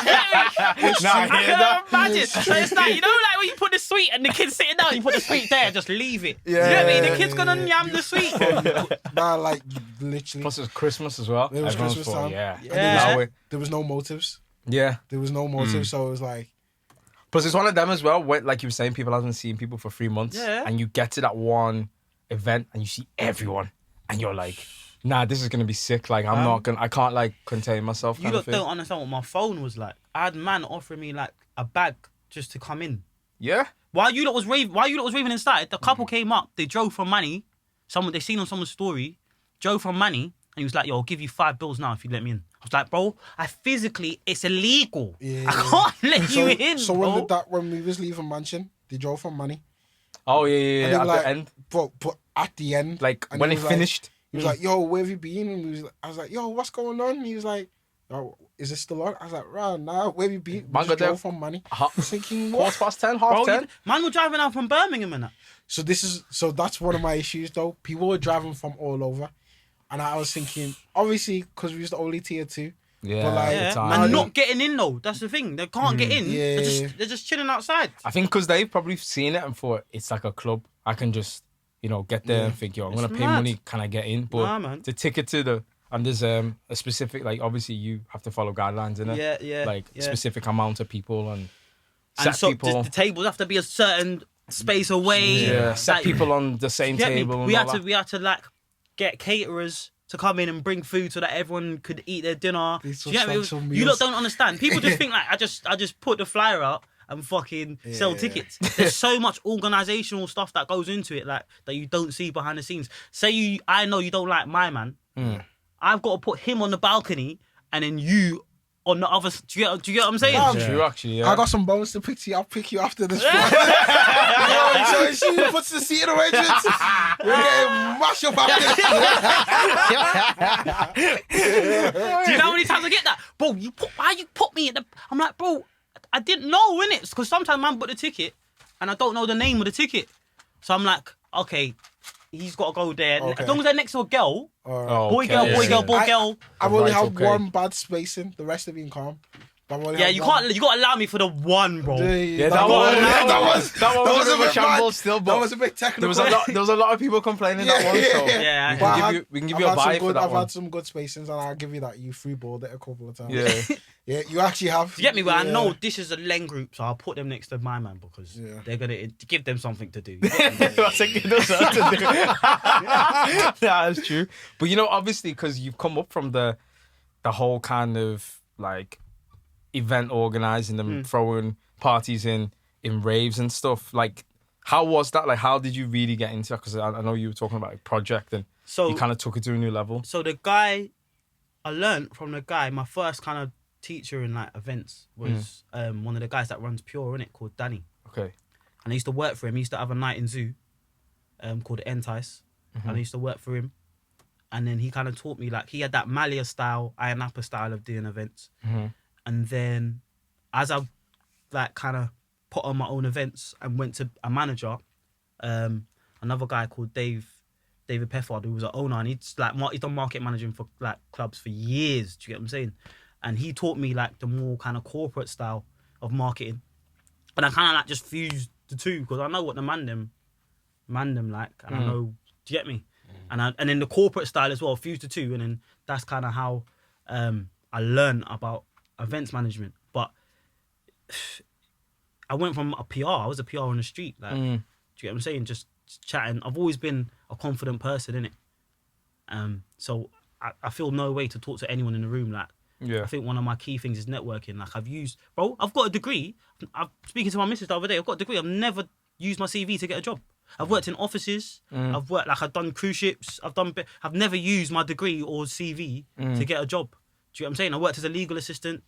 I can imagine. So it's like, you know, like when you put the sweet and the kid's sitting down, you put the sweet there, just leave it. Yeah, You know what I mean? yeah, The kid's gonna yam the sweet. nah, like, literally. Plus, it's Christmas as well. It was Everyone's Christmas full, time. Yeah. Yeah. That way. There was no motives. Yeah. There was no motive, so it was like, Plus, it's one of them as well. Where, like you were saying, people haven't seen people for 3 months, Yeah. and you get to that one event and you see everyone, and you're like, "Nah, this is gonna be sick." Like, I can't like contain myself. You Kind lot of thing. don't understand what my phone was like. I had man offering me like a bag just to come in. Yeah. While you lot was raving inside, the couple came up. They drove from Manny. They seen on someone's story. Drove from Manny, and he was like, "Yo, I'll give you $5 now if you let me in." I was like, "Bro, it's illegal. Yeah. I can't let you in, so bro." when we was leaving mansion, they drove from money. Oh yeah. And they At were like, the end, but at the end, like and when he it was like- finished. he was like, "Yo, where have you been?" And I was like, "Yo, what's going on?" And he was like, "Oh, is it still on?" I was like, "Right, nah, where have you been?" We Man just got there- drove from money. Ha- Thinking what? 10:15, Bro, 10:30. man were driving out from Birmingham and that. So that's one of my issues though. People were driving from all over, and I was thinking, obviously, because we was the only tier 2. Yeah. But, like, at the Yeah, time. and not getting in though. That's the thing. They can't get in. Yeah. They're just chilling outside. I think because they've probably seen it and thought it's like a club. I can just, get there and think, yo, I'm It's gonna pay mad. money. Can I get in? But Nah, man. the ticket to and there's a specific, like, obviously you have to follow guidelines, innit? Yeah. Like yeah. specific amount of people and set And so people. the tables have to be a certain space away. Yeah, set Like, people on the same get me? table. And We all had to that. we had to like get caterers to come in and bring food so that everyone could eat their dinner. These Do you know what I mean? substantial You lot meals. don't understand. People just think like I just put the flyer out and fucking sell Yeah. tickets. There's so much organizational stuff that goes into it, like that you don't see behind the scenes. I know you don't like my man. I've got to put him on the balcony and then you on the other. Do you get what I'm saying? Yeah. True, actually, yeah. I got some bones to pick you. I'll pick you after this. Yo, so she puts the seat arrangements. We're getting mashed up after this. Do you know how many times I get that? Bro, why you put me in the... I'm like, bro, I didn't know, innit? Because sometimes man bought the ticket and I don't know the name of the ticket. So I'm like, okay, he's got to go there. Okay. As long as they're next to a girl, Oh, boy, okay, girl, yeah, boy, yeah. girl, boy, I- girl. I've only Right, had okay. one bad spacing. The rest have been calm. But I've only Yeah, had you one. can't. You got to allow me for the one, bro. Yeah, that was one that was was a a bit shambles mad. still, That but was a bit technical. there was a lot of people complaining that one. So Yeah, But I we can give I've you a had some buy for good- that I've one. had some good spacings, and I'll give you that. You freeballed it a couple of times. Yeah. Yeah, you actually have. You get me? But I Yeah. know this is a Len group, so I'll put them next to my man because Yeah. they're gonna give them something to do. I think it does have to do. Yeah, that's true. But obviously, because you've come up from the whole kind of like event organizing them, throwing parties in raves and stuff. Like, how was that? Like, how did you really get into that? Because I know you were talking about a project and So you kind of took it to a new level. So the guy, I learnt from the guy, my first kind of teacher in like events was one of the guys that runs Pure, innit, called Danny. Okay. And I used to work for him. He used to have a night in Zoo called Entice. And I used to work for him. And then he kind of taught me, like, he had that Malia style, Iron Apple style of doing events. And then as I like kind of put on my own events and went to a manager, another guy called David Peffard, who was an owner, and he's done market managing for like clubs for years. Do you get what I'm saying? And he taught me like the more kind of corporate style of marketing, and I kind of like just fused the two because I know what the man them man them like, and I know. Do you get me? And then the corporate style as well, fuse the two, and then that's kind of how I learned about events management. But I went from a PR. I was a PR on the street. Like, do you get what I'm saying? Just chatting. I've always been a confident person, innit? So I feel no way to talk to anyone in the room. Like, I think one of my key things is networking. Like, I've got a degree. I'm speaking to my missus the other day. I've got a degree. I've never used my CV to get a job. I've worked in offices. I've done cruise ships. I've never used my degree or CV to get a job. Do you know what I'm saying? I worked as a legal assistant.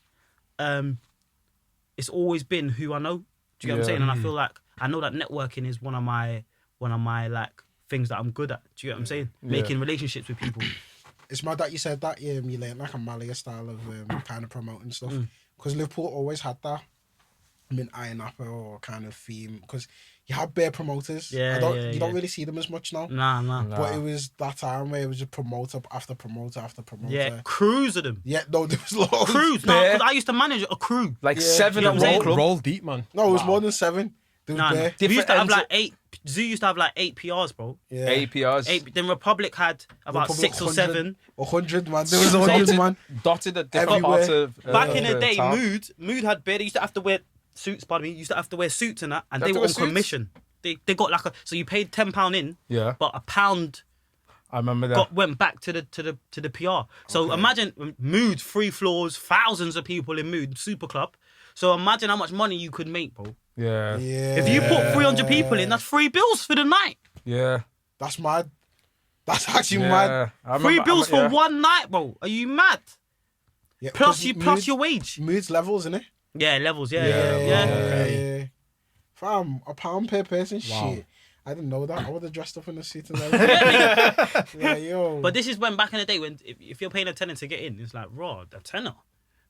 It's always been who I know. Do you get what I'm saying? And I feel like I know that networking is one of my like things that I'm good at. Do you get what I'm saying? Making relationships with people. It's mad that you said that you learned like a Malaya style of kind of promoting stuff. Because Liverpool always had that. I mean, Iron Apple or kind of theme. Because you have bare promoters. You don't really see them as much now. Nah. But it was that time where it was just promoter after promoter after promoter. Yeah, crews of them. Yeah, no, there was loads. Crews. No, because I used to manage a crew. Like 7 You know what I'm saying? Roll deep, man. No, it was more than 7. There was bare. We used to have like 8. Zoo used to have like 8 PRs, bro. Yeah. 8 PRs. 8. Then Republic had about Republic 6 or 7. 100, man. There was 100, man. Dotted at different parts of Back in the day, town. Mood had beer. They used to have to wear suits, used to have to wear suits and that, and They they have were to on wear commission. They got like so you paid £10 in, but £1 I remember that. went back to the PR. So imagine Mood, 3 floors, thousands of people in Mood, super club. So imagine how much money you could make, bro. Yeah. If you put 300 people in, that's 3 bills for the night. Yeah. That's mad. That's actually mad. 3 bills for one night, bro. Are you mad? Yeah, Plus your wage. Mood's levels, innit? Yeah, levels. Yeah. Fam, £1 per person. Wow. Shit. I didn't know that. I would have dressed up in a suit and everything. Yeah, yo. But this is when back in the day when if you're paying a tenner to get in, it's like raw, a tenner.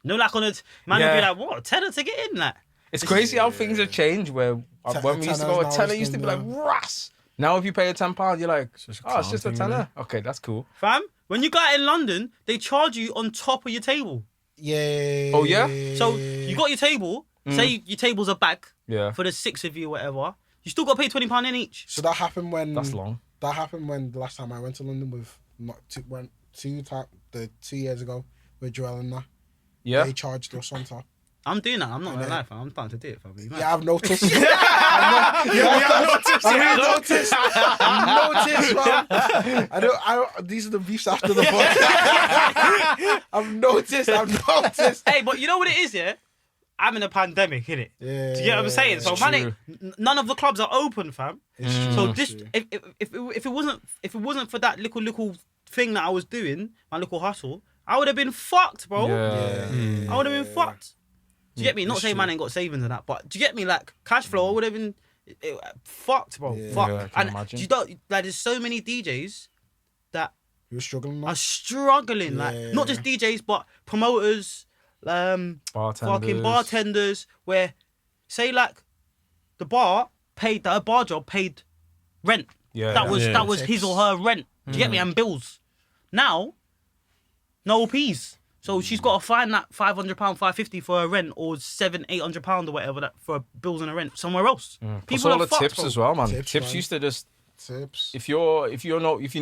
No, like on a man would be like, what, a tenner to get in? Like, it's crazy how things have changed. Where when we used to go, a tenner used to be like ras. Now if you pay a £10, you're like, it's just a tenner. Okay, that's cool. Fam, when you go out in London, they charge you on top of your table. Yeah. Oh yeah. So you got your table. Say your table's a bag. Yeah. For the 6 of you, or whatever. You still got to pay £20 in each. So that happened when. That's long. That happened when the last time I went to London with 2 years ago with Joel and that. Yeah. They charged us on top. I'm doing that. I'm not gonna lie, fam. I'm starting to do it, fam. Yeah, I've noticed. I've noticed, fam. I don't. These are the beefs after the podcast. I've noticed. Hey, but you know what it is, yeah? I'm in a pandemic, innit? Yeah. Do you get what I'm saying? So, man, none of the clubs are open, fam. It's true. So this, if it wasn't for that little thing that I was doing, my little hustle, I would have been fucked, bro. Yeah. I would have been fucked. Do you get me? Not saying man ain't got savings and that, but do you get me? Like cash flow, I would have been fucked, bro. Fucked. Yeah, I can and imagine. you don't like. There's so many DJs that You're struggling now? are struggling. Like not just DJs, but promoters, fucking bartenders. Where say like the bar job paid rent. Yeah. That was his or her rent. Do you get me? And bills. Now, no P's. So she's got to find that £500, £550 for her rent, or £700-800 or whatever that for bills and a rent somewhere else. People are all the fucked, tips bro. as well, man. Tips, Tips man. used to just Tips. if you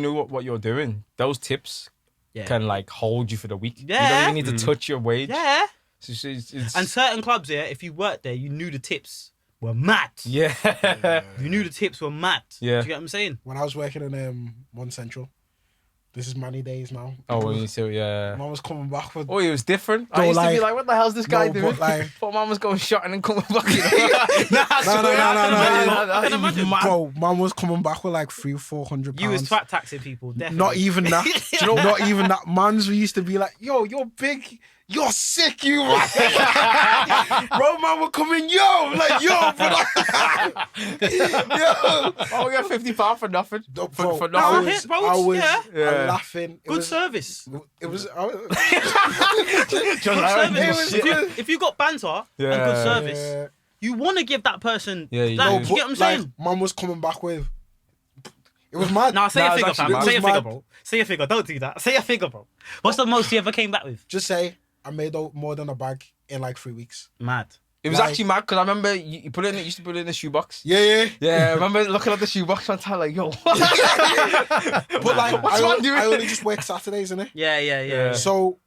knew what you're doing, those tips can like hold you for the week. Yeah. You don't even need to touch your wage. Yeah. It's And certain clubs, if you worked there, you knew the tips were mad. yeah. You knew the tips were mad. Yeah. Do you get what I'm saying? When I was working in One Central, this is many days now. Oh, when you say Mum was coming back with. Oh, it was different. I Though, used to be like- like, what the hell's this guy No, doing? but, like- Thought mum was going shot and then coming back. I can imagine. Bro, Mum was coming back with like £300-400. You was twat taxing people, definitely. Not even that. Do you know? Not even that. Mans we used to be like, yo, you're big. You're sick, you. Bro, man, we're coming, yo. Like, yo, brother. Yo. Oh, we got £50 for nothing. Bro, For I nothing. was, bro, I was yeah. laughing. Good service. It was. Good service. If you got banter and good service, Yeah. you want to give that person Yeah, you that. do. Do you get what I'm saying? Mum was coming back with. It was mad. Nah, say a Nah, figure, it's fam. actually Say a mad. figure, bro. Say a figure. Don't do that. Say a figure, bro. What's the most you ever came back with? Just say I made out more than a bag in like 3 weeks. Mad. It was Like- actually mad because I remember you put it in. You used to put it in a shoebox. Yeah. Yeah, I remember looking at the shoebox one time like, yo. But like, What's man doing? I only just work Saturdays, innit? Yeah. So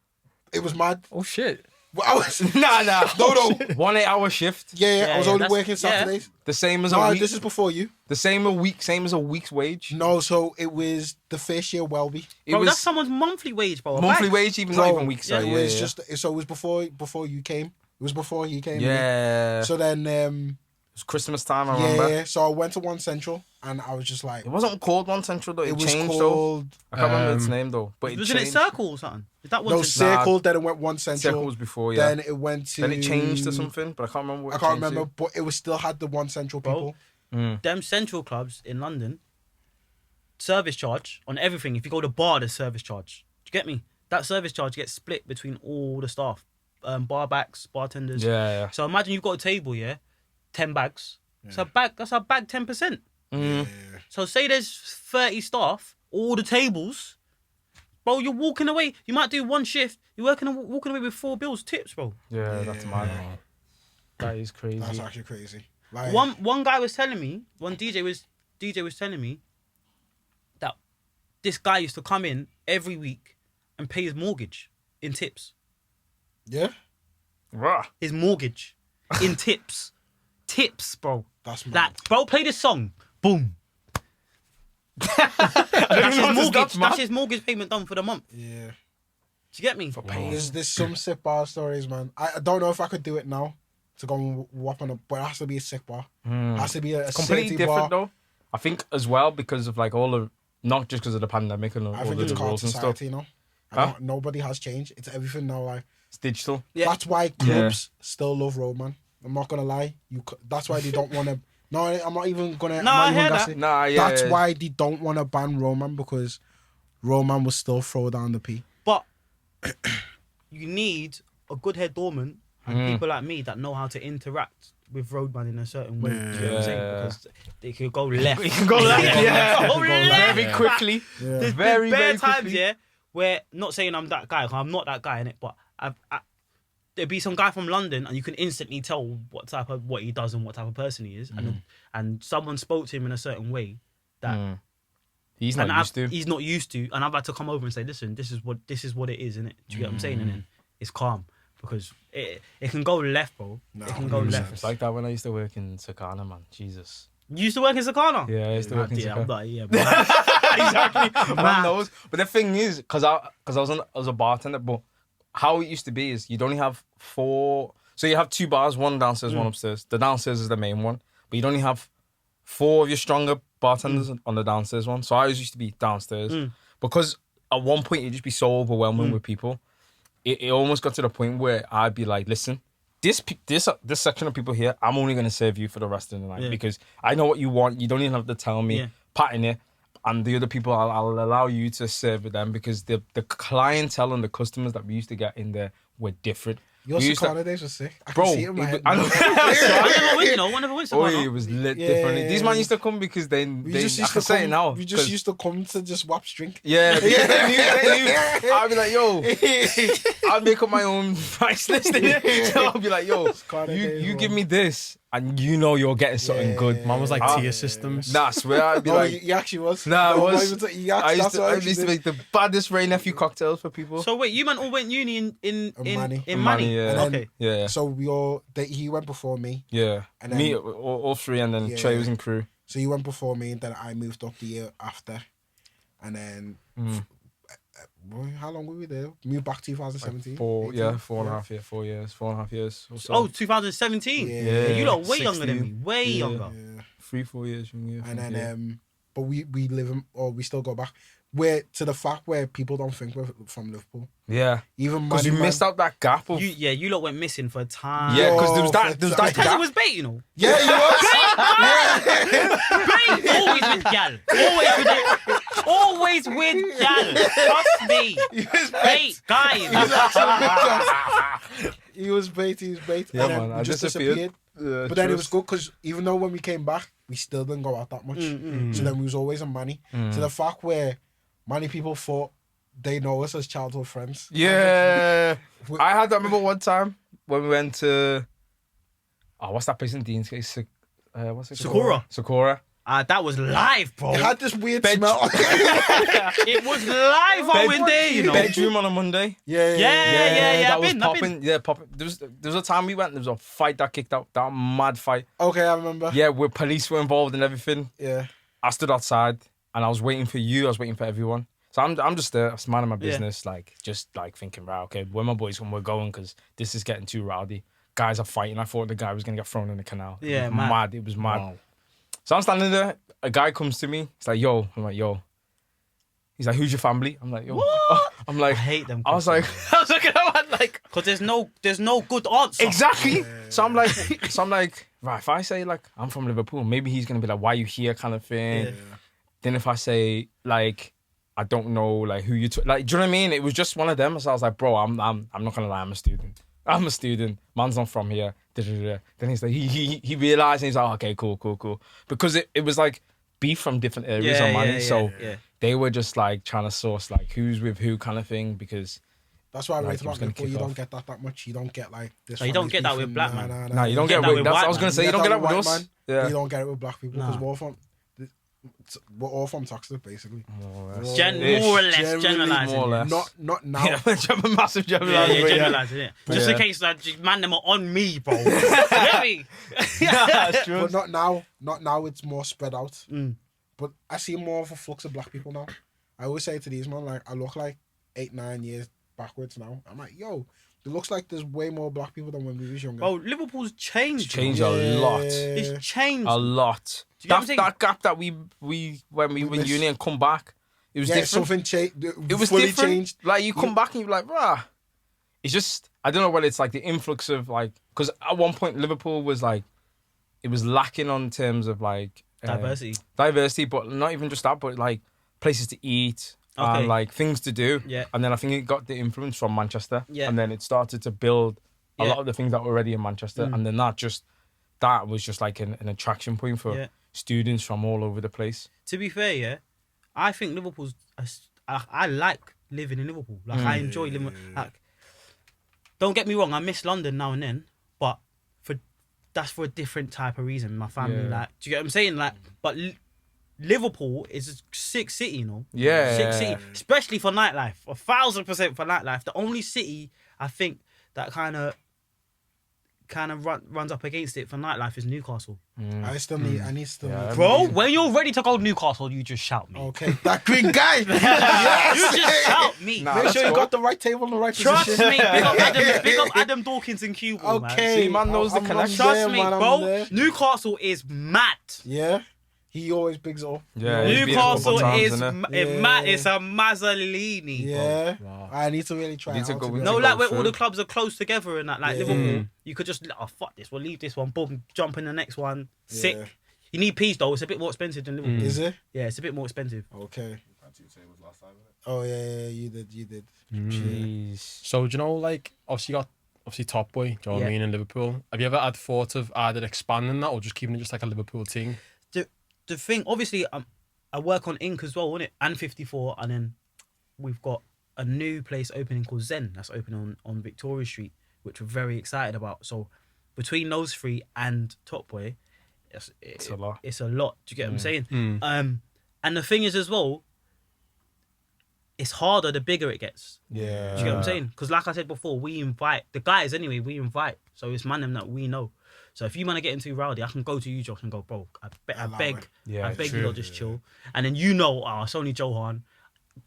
it was mad. Oh shit. Well, I was Nah. No. 1 8-hour shift. I was only that's- working Saturdays. The same as a No, week. this is before you. Same as a week's wage. No, so it was the first year Welby. It Bro, was that's someone's monthly wage, bro. monthly wage, even not even weeks. It Yeah, was yeah. just so it was before you came. It was before he came. innit? Yeah. So then It was Christmas time, I remember. yeah. So I went to One Central and I was just like, It wasn't called One Central though. It was changed though. called I can't remember its name though. But it Wasn't it changed. Circle or something? Is that one? no Circle. Then it went One Central. Circle was before, yeah. Then it went to. Then it changed to something, but I can't remember what I it can't changed remember, but it was still had the One Central Bro. people. Them central clubs in London, service charge on everything. If you go to bar, there's service charge. Do you get me? That service charge gets split between all the staff, bar backs, bartenders. to. Yeah. So imagine you've got a table, 10 bags. So that's a bag 10%. Mm. So say there's 30 staff, all the tables, bro. You're walking away. You might do one shift. You're walking away with 4 bills tips, bro. Yeah, that's mad. That is crazy. That's actually crazy. Like, One guy was telling me, one DJ was telling me that this guy used to come in every week and pay his mortgage in tips. yeah, Rah. His mortgage in tips. Tips, bro. that's mad. That bro, play this song. Boom. That's his mortgage. That's his mortgage payment done for the month. Yeah. Do you get me? There's some sick bar stories, man. I don't know if I could do it now to go and whop on a, but it has to be a sick bar. It has to be a Completely city different bar. though. I think as well because of like all the, not just because of the pandemic and all I think the it's called rules and stuff. society, you know. Huh? Nobody has changed. It's everything now. Like It's digital. Yeah. that's why clubs still love Roadman. I'm not gonna lie. That's why they don't want to. No, I'm not even gonna. No, I'm not I even hear gonna that. say- Nah, yeah. That's why they don't want to ban Roman because Roman will still throw down the P. But you need a good head doorman and people like me that know how to interact with Roadman in a certain way. Do you know what I'm saying? Yeah. Because they could go left. You can go left, yeah. Go left. Very quickly. Yeah. There's Very, bare very times, quickly. where not saying I'm that guy, 'cause I'm not that guy in it, but there'd be some guy from London, and you can instantly tell what he does and what type of person he is, and someone spoke to him in a certain way that He's and not used to. he's not used to, and I've had to come over and say, listen, this is what it is, innit? Do you get what I'm saying? And then it's calm because it can go left, bro. No, it can go 100%. left. It's like that when I used to work in Sakana, man. Jesus. You used to work in Sakana? Yeah, I used to work in I'm Sakana. like, yeah, man. Exactly. Man knows. But the thing is, because I was a bartender, but how it used to be is you'd only have 4. So you have 2 bars, one downstairs, one upstairs. The downstairs is the main one, but you'd only have 4 of your stronger bartenders on the downstairs one. So I always used to be downstairs because at one point it'd just be so overwhelming with people. It almost got to the point where I'd be like, listen, this section of people here, I'm only going to serve you for the rest of the night because I know what you want. You don't even have to tell me, pattern it. And the other people, I'll allow you to serve with them because the clientele and the customers that we used to get in there were different. Your We used to- Sakana days were sick. I Bro, can see it in my head. I know. I never went, I never went to Oh, Sakana. it was lit Yeah. differently. These man used to come because they I can say it now. We just 'cause- used to come to just whap drink. Yeah, they knew. I'd be like, yo, I'd make up my own price list. So I'll be like, yo, you give me this, and you know you're getting something good. Man was like tier systems. Nah, I swear, I'd be No, like, he actually was. nah, I No, was. I used to make the baddest Ray Nephew cocktails for people. So wait, you man all went uni in Mani. Mani? yeah. Okay. Yeah, So he went before me. yeah. And then- Me, all 3, and then Yeah. Trey was in crew. So he went before me, and then I moved up the year after. And then, how long were we there? Moved back 2017. 4 18? years, 4.5 years or so. Oh, 2017. Yeah. You lot are way younger than 16. me. Way younger. Yeah. 3-4 years from you. And then, but we live in, or we still go back. Where to the fact where people don't think we're from Liverpool. yeah, Even because you Money Man- missed out that gap of You lot went missing for a time. yeah, because there was Yo, that Because gap. it was bait, you know. Yeah, he was. Bait always with gal. Always with gal. Trust me. Bait, guys. He was bait. Yeah, and then man, we I just disappeared. disappeared. But then it was good because even though when we came back, we still didn't go out that much. So then we was always in Manny. So the fact where Manny people thought they know us as childhood friends. Yeah, I had that. Remember one time when we went to what's that place in Deansgate? What's it? Sakura. Sakura. That was live, bro. It had this weird smell. It was live over there, you know. Bedroom on a Monday. Yeah. That was I've popping. been. Yeah, popping. There was a time we went. There was a fight that kicked out. That mad fight. Okay, I remember. Yeah, where police were involved and everything. Yeah. I stood outside and I was waiting for you. I was waiting for everyone. So I'm just there, minding my business, like just like thinking, right, okay, where my boys when we're going because this is getting too rowdy. Guys are fighting. I thought the guy was gonna get thrown in the canal. Yeah, it was mad. It was mad. Wow. So I'm standing there. A guy comes to me. He's like, yo. I'm like, yo. He's like, who's your family? I'm like, yo. What? I'm like, I hate them. I was like, looking at him like, because there's no good answer. exactly. Yeah. So I'm like, right. If I say like I'm from Liverpool, maybe he's gonna be like, why are you here, kind of thing. Yeah. Then if I say like, I don't know like who you like, do you know what I mean? It was just one of them. So I was like, bro, I'm not gonna lie, I'm a student. Man's not from here. Then he's like, he realized and he's like, okay, cool. Because it was like beef from different areas on money. So they were just like trying to source like who's with who kind of thing because that's why I rate about Liverpool. You don't get that much. You don't get like this. No, you don't get that with black man. No, you don't get it with. That's what I was gonna say. You don't get that with us. Yeah, you don't get it with black people because we're all from toxic, basically. More or less generalizing. More or less. Not now. Massive generalizing. Yeah, generalizing it. Just in case like man them are on me, bro. Get me? That's true. But not now. Not now. It's more spread out. But I see more of a flux of black people now. I always say to these man, like I look like 8-9 years backwards now. I'm like, yo, it looks like there's way more black people than when we was younger. Bro, Liverpool's changed. Changed a lot. It's changed a lot. That gap that we when we were in uni and come back, it was different. Something changed. It was fully different. Changed. Like you come back and you're like, rah. It's just I don't know whether it's like the influx of like because at one point Liverpool was like it was lacking on terms of like diversity, but not even just that, but like places to eat. And like things to do. Yeah. And then I think it got the influence from Manchester. Yeah. And then it started to build a lot of the things that were already in Manchester. And then that was just like an attraction point for students from all over the place. To be fair, I think Liverpool's I like living in Liverpool. Like I enjoy living like don't get me wrong, I miss London now and then, but that's for a different type of reason. My family like do you get what I'm saying? Like but Liverpool is a sick city, you know. Yeah, sick city, especially for nightlife. 1,000% for nightlife. The only city I think that kind of runs up against it for nightlife is Newcastle. I still need. Bro, when you're ready to go Newcastle, you just shout me. Okay, that green guy. Yes. You just shout me. Make sure you got the right table and the right Trust position. me. Big up Adam Dawkins in Cuba. Okay, see, man knows the connection. Trust me, bro. Newcastle is mad. Yeah. He always bigs up. Yeah, Newcastle is mad. It's a Mazzolini. Yeah, wow. I need to really try. No, like where all the clubs are close together and that. Like Liverpool, you could just fuck this. We'll leave this one. Boom, jump in the next one. Sick. Yeah. You need peas though. It's a bit more expensive than Liverpool. Is it? Yeah, it's a bit more expensive. Okay. Oh yeah, you did. Jeez. So do you know, like obviously Topboi, do you know what I mean, in Liverpool. Have you ever had thought of either expanding that or just keeping it just like a Liverpool team? The thing, obviously, I work on Ink as well, innit? And 54, and then we've got a new place opening called Zen that's opening on Victoria Street, which we're very excited about. So between those three and Topboi, it's a lot. It's a lot. Do you get what I'm saying? And the thing is as well, it's harder the bigger it gets. Yeah. Do you get what I'm saying? Because like I said before, we invite the guys anyway. We invite, so it's man them that we know. So if you want to get into rowdy, I can go to you, Josh, and go, bro, I beg you lot just chill. And then you know, it's only Johahn.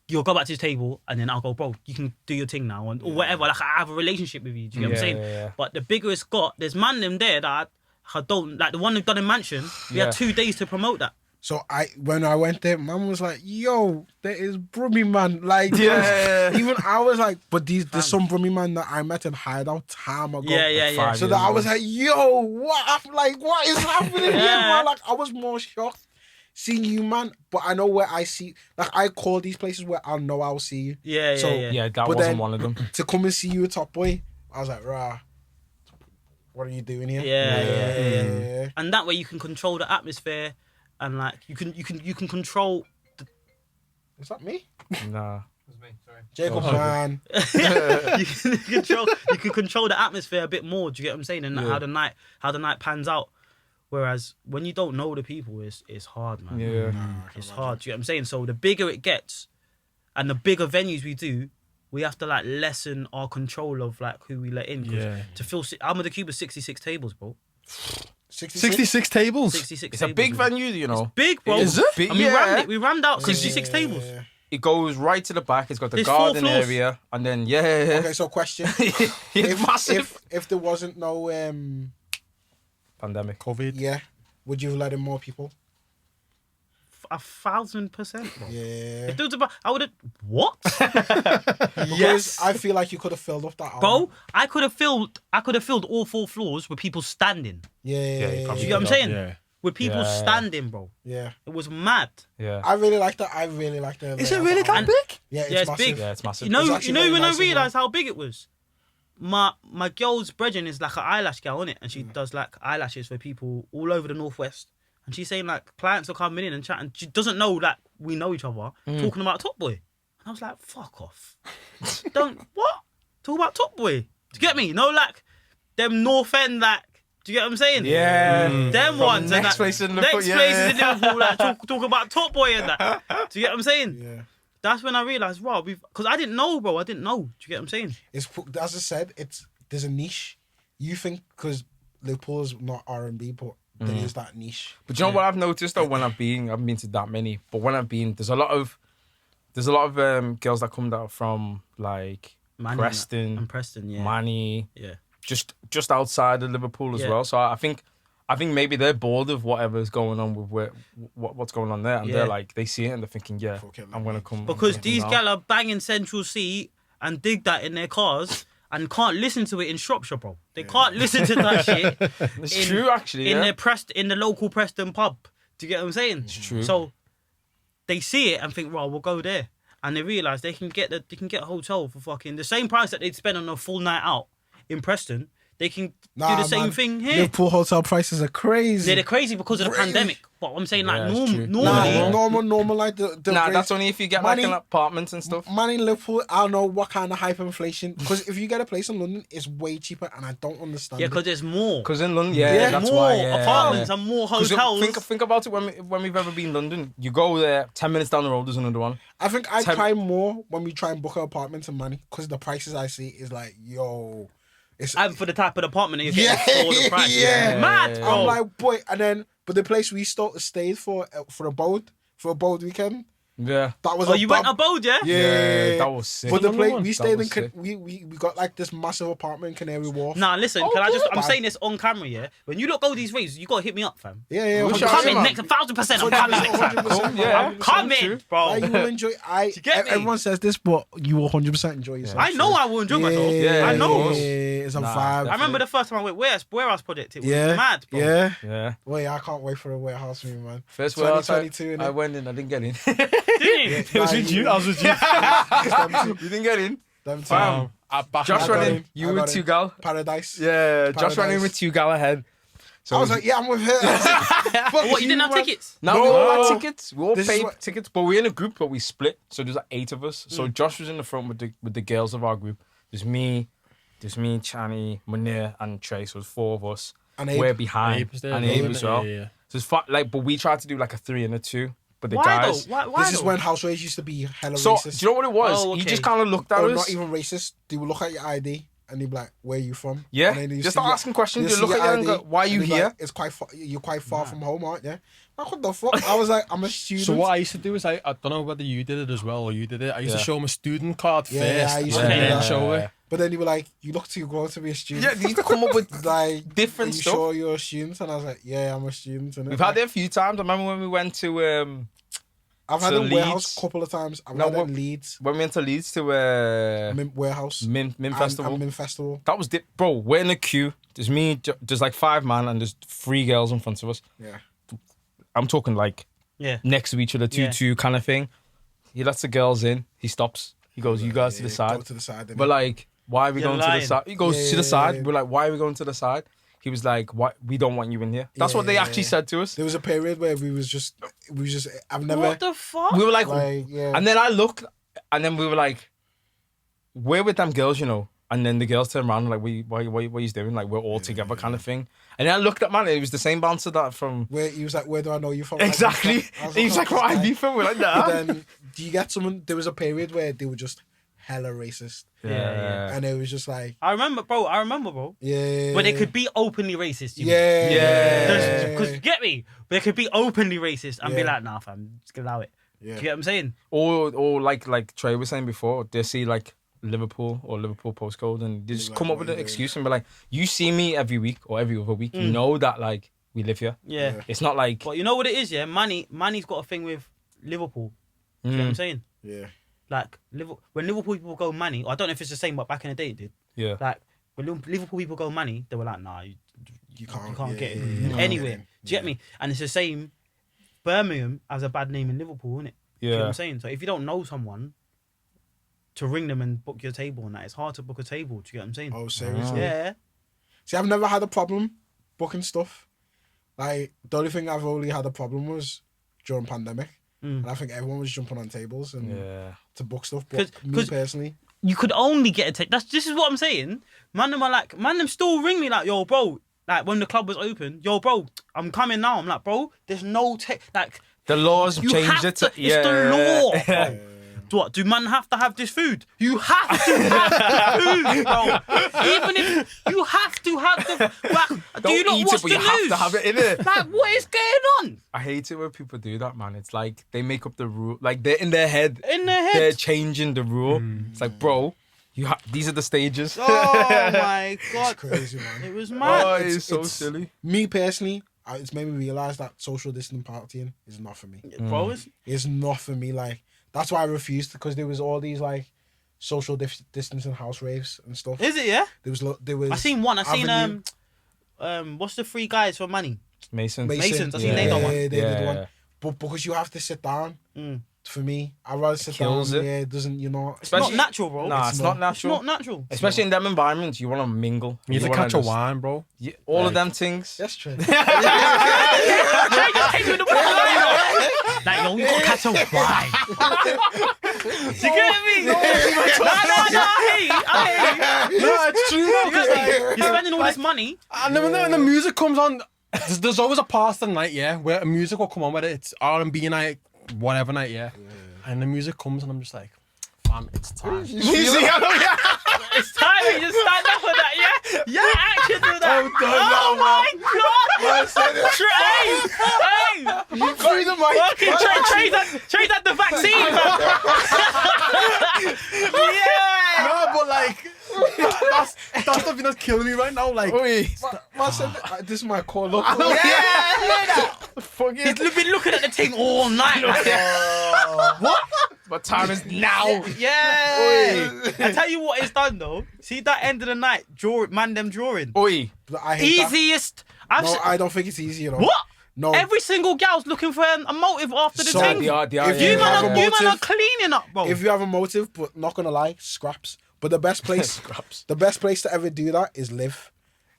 You'll go back to his table, and then I'll go, bro, you can do your thing now, or whatever. Like I have a relationship with you. Do you get what I'm saying? Yeah. But the bigger it's got, there's man them there that I don't like. The one who've done in Mansion, we had 2 days to promote that. So when I went there, man was like, yo, there is Brummy man. Like, even I was like, but there's some Brummy man that I met in Hideout time ago. Yeah. So that I was like, yo, what is happening here, man? Like, I was more shocked seeing you, man. But I know where I see, like, I call these places where I know I'll see you. Yeah, that wasn't one of them. To come and see you at Topboi, I was like, rah, what are you doing here? Yeah. And that way you can control the atmosphere. And like you can control. Is that me? Nah. Jacob man. you can control the atmosphere a bit more. Do you get what I'm saying? And how the night pans out. Whereas when you don't know the people, it's hard, man. Yeah. It's hard. Do you get what I'm saying? So the bigger it gets, and the bigger venues we do, we have to like lessen our control of like who we let in. To fill, I'm with the Cuba 66 tables, bro. 66 tables. 66 It's tables, a big bro. venue, you know. It's big, bro. Is it? Big, And we rammed out 66 tables. It goes right to the back. It's got the There's 4 garden floors. area, and then Okay, so question: it's massive. if there wasn't no Pandemic. COVID. would you let in more people? 1,000%, bro. Yeah. If there was about, I would have. What? Because I feel like you could have filled up that. Bro, I could have filled all 4 floors with people standing. Yeah. you Do probably you get what I'm saying? Yeah. With people Yeah. standing, bro. Yeah. It was mad. Yeah. I really like that. I really like that. Is it really that big? Yeah, it's Yeah, it's massive. big. Yeah, it's massive. It's You actually know very when nice I as well. realised how big it was? My girl's brethren is like an eyelash gal, innit? And she does like eyelashes for people all over the Northwest. And she's saying like clients are coming in and chatting. She doesn't know like we know each other. Talking about Topboi. And I was like, fuck off. Don't what? Talk about Topboi. Do you get me? No, like them North End, like. Do you get what I'm saying? Yeah. Them ones. next and that, place in Liverpool, Next yeah, places in yeah. Liverpool, like talk about Topboi and that. Do you get what I'm saying? Yeah. That's when I realised, wow, because I didn't know, bro. I didn't know. Do you get what I'm saying? It's as I said. There's a niche. You think because Liverpool's not R&B, but there is that niche. But you know what I've noticed though when I've been to that many, but when I've been, there's a lot of girls that come down from like Manny Preston, and Preston, yeah. Manny, Yeah. just outside of Liverpool as Yeah. well. So I think maybe they're bored of whatever's going on with what's going on there, and Yeah. they're like they see it and they're thinking, yeah, Fuck it, I'm gonna come Because I'm gonna these come gal down. are banging Central C and dig that in their cars and can't listen to it in Shropshire, bro. They can't listen to that shit. It's true, actually. In Yeah. in the local Preston pub. Do you get what I'm saying? It's true. So they see it and think, well, we'll go there. And they realise they can get a hotel for fucking the same price that they'd spend on a full night out in Preston. They can do the same man. thing here. Liverpool hotel prices are crazy. They're crazy because of the pandemic. But I'm saying like Yeah, it's true. normally. Normal like the Nah, rates. that's only if you get like an apartment and stuff. Man in Liverpool, I don't know what kind of hyperinflation. Because if you get a place in London, it's way cheaper, and I don't understand. Yeah, it. because there's more. Because in London, Yeah, that's more why. Yeah, apartments yeah. and more 'Cause hotels. Think about it when we've ever been in London. You go there, 10 minutes down the road, there's another one. I think I cry more when we try and book an apartment in Manny, because the prices I see is like, yo, it's And for the type of apartment that you're Yeah, getting for the price. yeah. It's mad, bro. I'm like, boy, and then but the place we stayed for a boat weekend, Yeah. that was Oh, you went abode, yeah? yeah, that was sick. But the Another place one? we That stayed in, was sick. we got like this massive apartment in Canary Wharf. Nah, listen, Oh, can I just, good. I'm saying this on camera, yeah? When you go these ways, you gotta hit me up, fam. Yeah, We I'm shall coming man. next, 1,000%. I'm coming next time. 100%. Yeah. I'm coming, bro. Like, you will enjoy. get me? Everyone says this, but you will 100% enjoy yourself. I know I will enjoy myself. Yeah, I of know. course. It's a Nah, vibe. I remember the first time I went Warehouse Project. It was Yeah, mad, bro. yeah. Yeah. Wait, I can't wait for a warehouse for me, man. First warehouse 2022, I innit? went in, I didn't get in. Didn't you? It was with you. I was with you. You didn't get in? Them two. Fam. Josh I ran got in. in. You I were got two in. gal. Paradise. Yeah, Josh ran in Paradise. with two gal ahead. So I was like, yeah, I'm with her. Fuck What, you didn't have man. tickets? no, No. we all had tickets. We all This is paid what- tickets, but we're in a group, but we split. So there's like 8 of us. So Josh was in the front with the girls of our group. There's me, Chani, Munir, and Trey. So there's 4 of us. And Abe. We're behind, Abe was there, and wasn't Abe it? as well. Yeah. So it's but we tried to do like a 3 and a 2. But the Why guys. though? Why This is though? when house raves used to be hella So racist. do you know what it was? Oh, He okay. just kind of looked at Or us. not even racist. They would look at your ID and they'd be like, "Where are you from?" Yeah, And then you just see start your- asking questions. you You look see at your you and ID, go, "Why are you they'd be here?" like, it's quite far. You're quite far from home, aren't you? Like, what the fuck? I was like, I'm a student. So what I used to do is I don't know whether you did it as well or you did it. I used to Yeah. show him a student card Yeah, first I used to and do then that. show it. But then you were like, you look too grown to be a student. Yeah, they used to come up with like different are you stuff. sure you're a student? And I was like, yeah, I'm a student. innit? We've had it a few times. I remember when we went to I've had to it in warehouse Leeds. a couple of times. I've No, had it what- in Leeds. when we went to Leeds to Mint warehouse. Min Festival. And Mint Festival. That was bro. We're in a queue. There's me. There's like 5 man and there's 3 girls in front of us. Yeah. I'm talking like Yeah. next to each other, 2-2 kind of thing. He lets the girls in. He stops. He goes, "You guys to the Go side." to the side. innit? We're like, "Why are we You're going to lying. the side?" He goes, Yeah, "To the side." yeah. We're like, "Why are we going to the side?" He was like, "Why? We don't want you in here." That's what they Yeah. actually said to us. There was a period where we was just, I've never, What the fuck? We were like, like, yeah. and then I looked And then we were like, we're with them girls, you know. And then the girls turned around like, what are you doing? Like, we're all together kind of thing. And then I looked at man, it was the same bouncer that from... Where he was like, where do I know you from? Exactly. He was like, where are you from? We're like, nah. But then, do you get someone... There was a period where they were just hella racist. Yeah. And it was just like... I remember, bro. Yeah. But they could be openly racist. Yeah. Because, get me? They could be openly racist and be like, nah, fam, just allow it. Yeah. Do you get what I'm saying? Or like Trey was saying before, they see like Liverpool or Liverpool postcode and they just come up with an excuse and be like, you see me every week or every other week, you know that like we live here. Yeah. It's not like... But you know what it is, yeah? Manny's got a thing with Liverpool. Do you know what I'm saying? Yeah. Like, when Liverpool people go Manny, I don't know if it's the same, but back in the day it did. Yeah. Like, when Liverpool people go Manny, they were like, nah, you can't get it yeah. anywhere. Do you get me? And it's the same. Birmingham has a bad name in Liverpool, innit? Do you know what I'm saying? So if you don't know someone, to ring them and book your table and that, it's hard to book a table. Do you get what I'm saying? Oh, seriously? Yeah. See, I've never had a problem booking stuff. Like, the only thing I've only had a problem was during pandemic. And I think everyone was jumping on tables and to book stuff. But me personally... You could only get a table. This is what I'm saying. Man, them still ring me like, yo, bro, like when the club was open, yo, bro, I'm coming now. I'm like, bro, there's no like... The laws you changed have it. It's the law, bro. What, do man have to have this food? You have to have the food, bro. Even if you have to have the... Like, do you not watch the news? Have to have it in it. Like, what is going on? I hate it when people do that, man. It's like they make up the rule. Like, they're in their head. They're changing the rule. It's like, bro, these are the stages. Oh, my God. It's crazy, man. It was mad. Oh, it's so silly. Me personally, it's made me realise that social distance partying is not for me. Bro, It's not for me, like... That's why I refused, because there was all these like social distancing house raves and stuff. Is it, yeah? There was. I seen one. I seen Avenue. What's the three guys from Money? Masons. I seen they done one. They did one. But because you have to sit down, for me, I'd rather sit down. Yeah, it doesn't, you know. It's not natural, bro. Nah, it's not natural. It's not natural. Especially in them environments, you want to mingle. You need to catch a wine, bro. Yeah, all of them things. That's true. Like, yo, you gotta catch a wine. You get me? No, I hate. No, it's true. You're spending all this money. And then when the music comes on, there's always a part of the night, yeah, where a music will come on, whether it's R&B night, whatever night, yeah. And the music comes and I'm just like, fam, it's time. It's time we just stand up for that, yeah? Yeah, action to that. Oh my God. Trey! Hey! You threw the mic. Trey's at the vaccine, man. Yeah! No, but like, that's the thing that's killing me right now. Like, Man said, this is my call up. He's been looking at the thing all night. What? But time is now. Yeah. I tell you what it's done though. See that end of the night, them drawing. Oi. I hate Easiest. No, I don't think it's easy, you know. What? No. Every single gal's looking for a motive after the thing. They are. You man are cleaning up, bro. If you have a motive, but not gonna lie, scraps. But the best place, the best place to ever do that is live.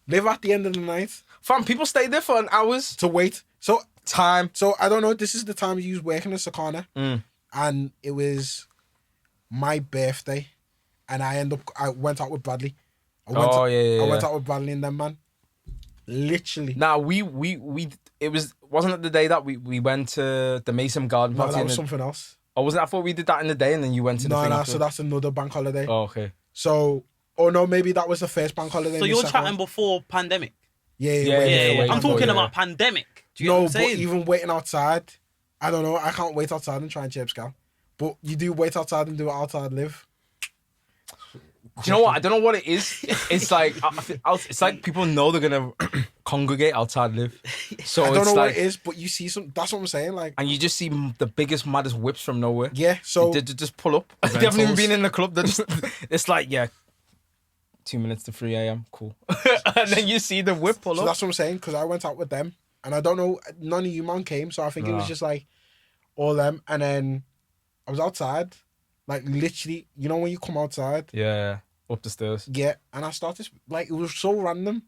Live at the end of the night. Fam, people stay there for hours. To wait. So time. So I don't know. This is the time you was working in Sakana, and it was my birthday, and I went out with Bradley. I went out with Bradley and them, man. Literally. Nah, wasn't it the day that we went to the Mason Garden party? No, that was something else. Oh, was it? I thought we did that in the day and then you went to the thing. No, so that's another bank holiday. Oh, okay. So, no, maybe that was the first bank holiday. So you're chatting before pandemic? Yeah. I'm talking about pandemic. Do you know what I'm saying? But even waiting outside, I don't know. I can't wait outside and try and chip scale. But you do wait outside and do it outside live. Do you know what? I don't know what it is. It's like it's like people know they're gonna congregate outside live. So I don't know what it is, but you see some. That's what I'm saying. Like, and you just see the biggest, maddest whips from nowhere. Yeah. So they just pull up. They haven't even been in the club. They're just. It's like 2 minutes to 3 a.m. Cool. And then you see the whip pull up. That's what I'm saying, because I went out with them, and I don't know. None of you man came, so I think it was just like all them. And then I was outside, like literally. You know when you come outside. Yeah. Up the stairs. Yeah, and I started, like, it was so random.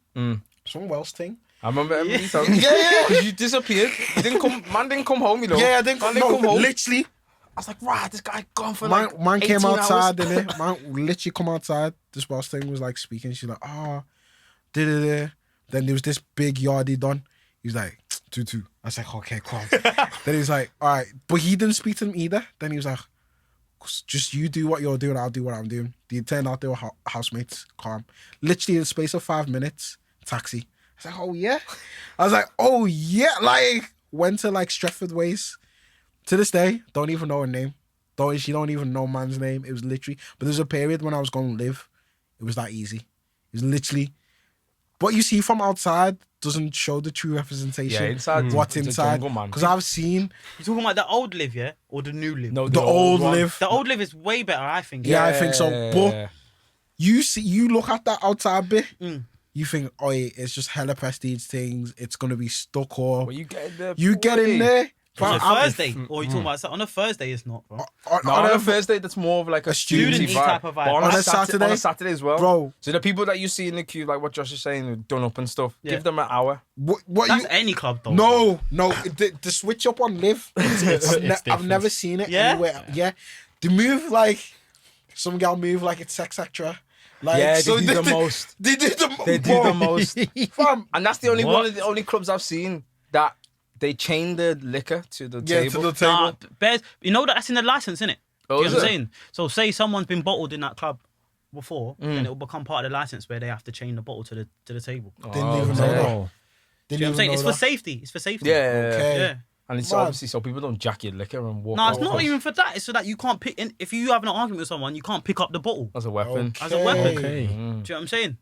Some Welsh thing. I remember every time. Because you disappeared. You didn't come, man didn't come home, you know. Yeah, I didn't come home. Literally, was like, right, this guy gone for Man like came 18 outside, hours. innit? Man literally come outside. This boss thing was like speaking. She's like, da-da-da. Then there was this big yardie done. He was like, 2-2. I was like, okay, calm. Then he was like, all right. But he didn't speak to them either. Then he was like, just you do what you're doing, I'll do what I'm doing. They turned out they were housemates, calm. Literally in the space of 5 minutes, taxi. I was like, oh yeah? I was like, oh yeah. Like, went to like Stretford Ways. To this day, don't even know her name. She don't even know man's name. It was literally, but there's a period when I was going to live. It was that easy. It was literally, what you see from outside doesn't show the true representation. Yeah, inside. What's it's inside? a jungle, man. Because I've seen You talking about the old live, yeah, or the new live? No, the old one. live. The old live is way better, I think. Yeah, I think so. But you look at that outside bit, Mm. you think, oh, yeah, it's just hella prestige things. It's gonna be stuck or Well, you get in there. you get in there. On a I'm- Thursday, or you talking about on a Thursday? It's not, bro. On a- a Thursday, that's more of like a student-y student type of vibe. But On a Saturday? on a Saturday as well, Bro. So the people that you see in the queue, like what Josh is saying, who've done up and stuff, Yeah. give them an hour. what That's you? any club, though. No, the switch up on live. I've different. never seen it Yeah? anywhere. Yeah, they move like some gal move like it's sex extra. Like, Yeah, they so do the most. They do the They do the most. Fam, And that's the only What? one of the only clubs I've seen that they chain the liquor to the yeah, table. to the table. Nah, bears, you know that's in the license, innit? Oh, You know is what I'm it? saying? So say someone's been bottled in that club before, Mm. then it will become part of the license where they have to chain the bottle to the table. Didn't even know okay. that. Do you know what I'm saying? It's for that. safety. It's for safety. Yeah, Okay. Yeah. and it's Mad. obviously so people don't jack your liquor and walk. No, it's out. not even for that. It's so that you can't pick. If you have an argument with someone, you can't pick up the bottle. as a weapon. Okay. As a weapon. Okay. Do you know what I'm saying?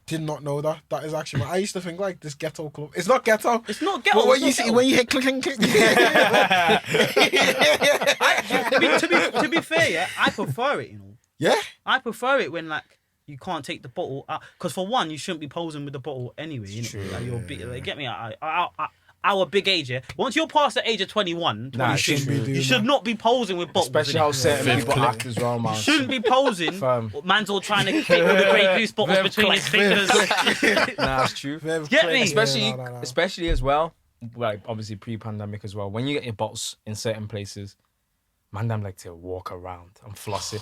Did not know that. That is actually. I used to think like this ghetto club. It's not ghetto. It's not ghetto. But when it's you not see ghetto. when you hit click click click. to be fair, yeah, I prefer it. You know, Yeah. I prefer it when like you can't take the bottle out because for one, you shouldn't be posing with the bottle anyway. You know? Like, you're big, like, get me? Our big age, yeah. Once you're past the age of 21, Nah, You shouldn't be doing you should that. not be posing with bottles. Especially innit? how certain people act as well, man. You shouldn't be posing. Fam. Man's all trying to fit with the Grey Goose bottles between his fingers. Nah, it's true. Get me? Especially, No. especially as well, like obviously pre-pandemic as well. When you get your bottles in certain places, man, them like to walk around and floss it.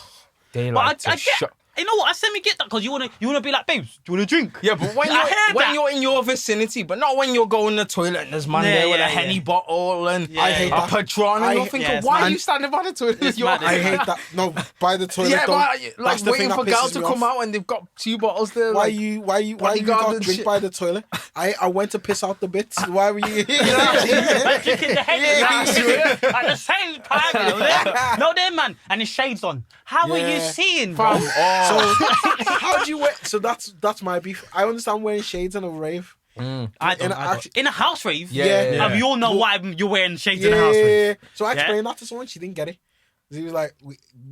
They But like to I get. shut. You know what? I semi-get that because you wanna be like, babes, do you wanna drink? Yeah, but when I heard that. you're in your vicinity, but not when you're going to the toilet and there's man Yeah, there with yeah, a Henny yeah. bottle and I hate a that. Patron, and you're I- thinking, yeah, it's why mad. are you standing by the toilet? It's You're- mad, I isn't hate that. No, by the toilet. Yeah, don't. but That's like the thing waiting that for gals pisses to me come off. out and they've got 2 bottles there. Why like, you got bodyguard drink and shit. by the toilet? I went to piss out the bits. Why were you? Like drinking the Henny Yeah. at the same time, you know? No, there, man. And his shades on. How are you Yeah. seeing, bro? So how do you wear? So that's my beef. I understand wearing shades in a rave. I don't. In a house rave, Yeah. we all know But- why you're wearing shades in a house rave. So I Yeah. explained that to someone. She didn't get it. He was like,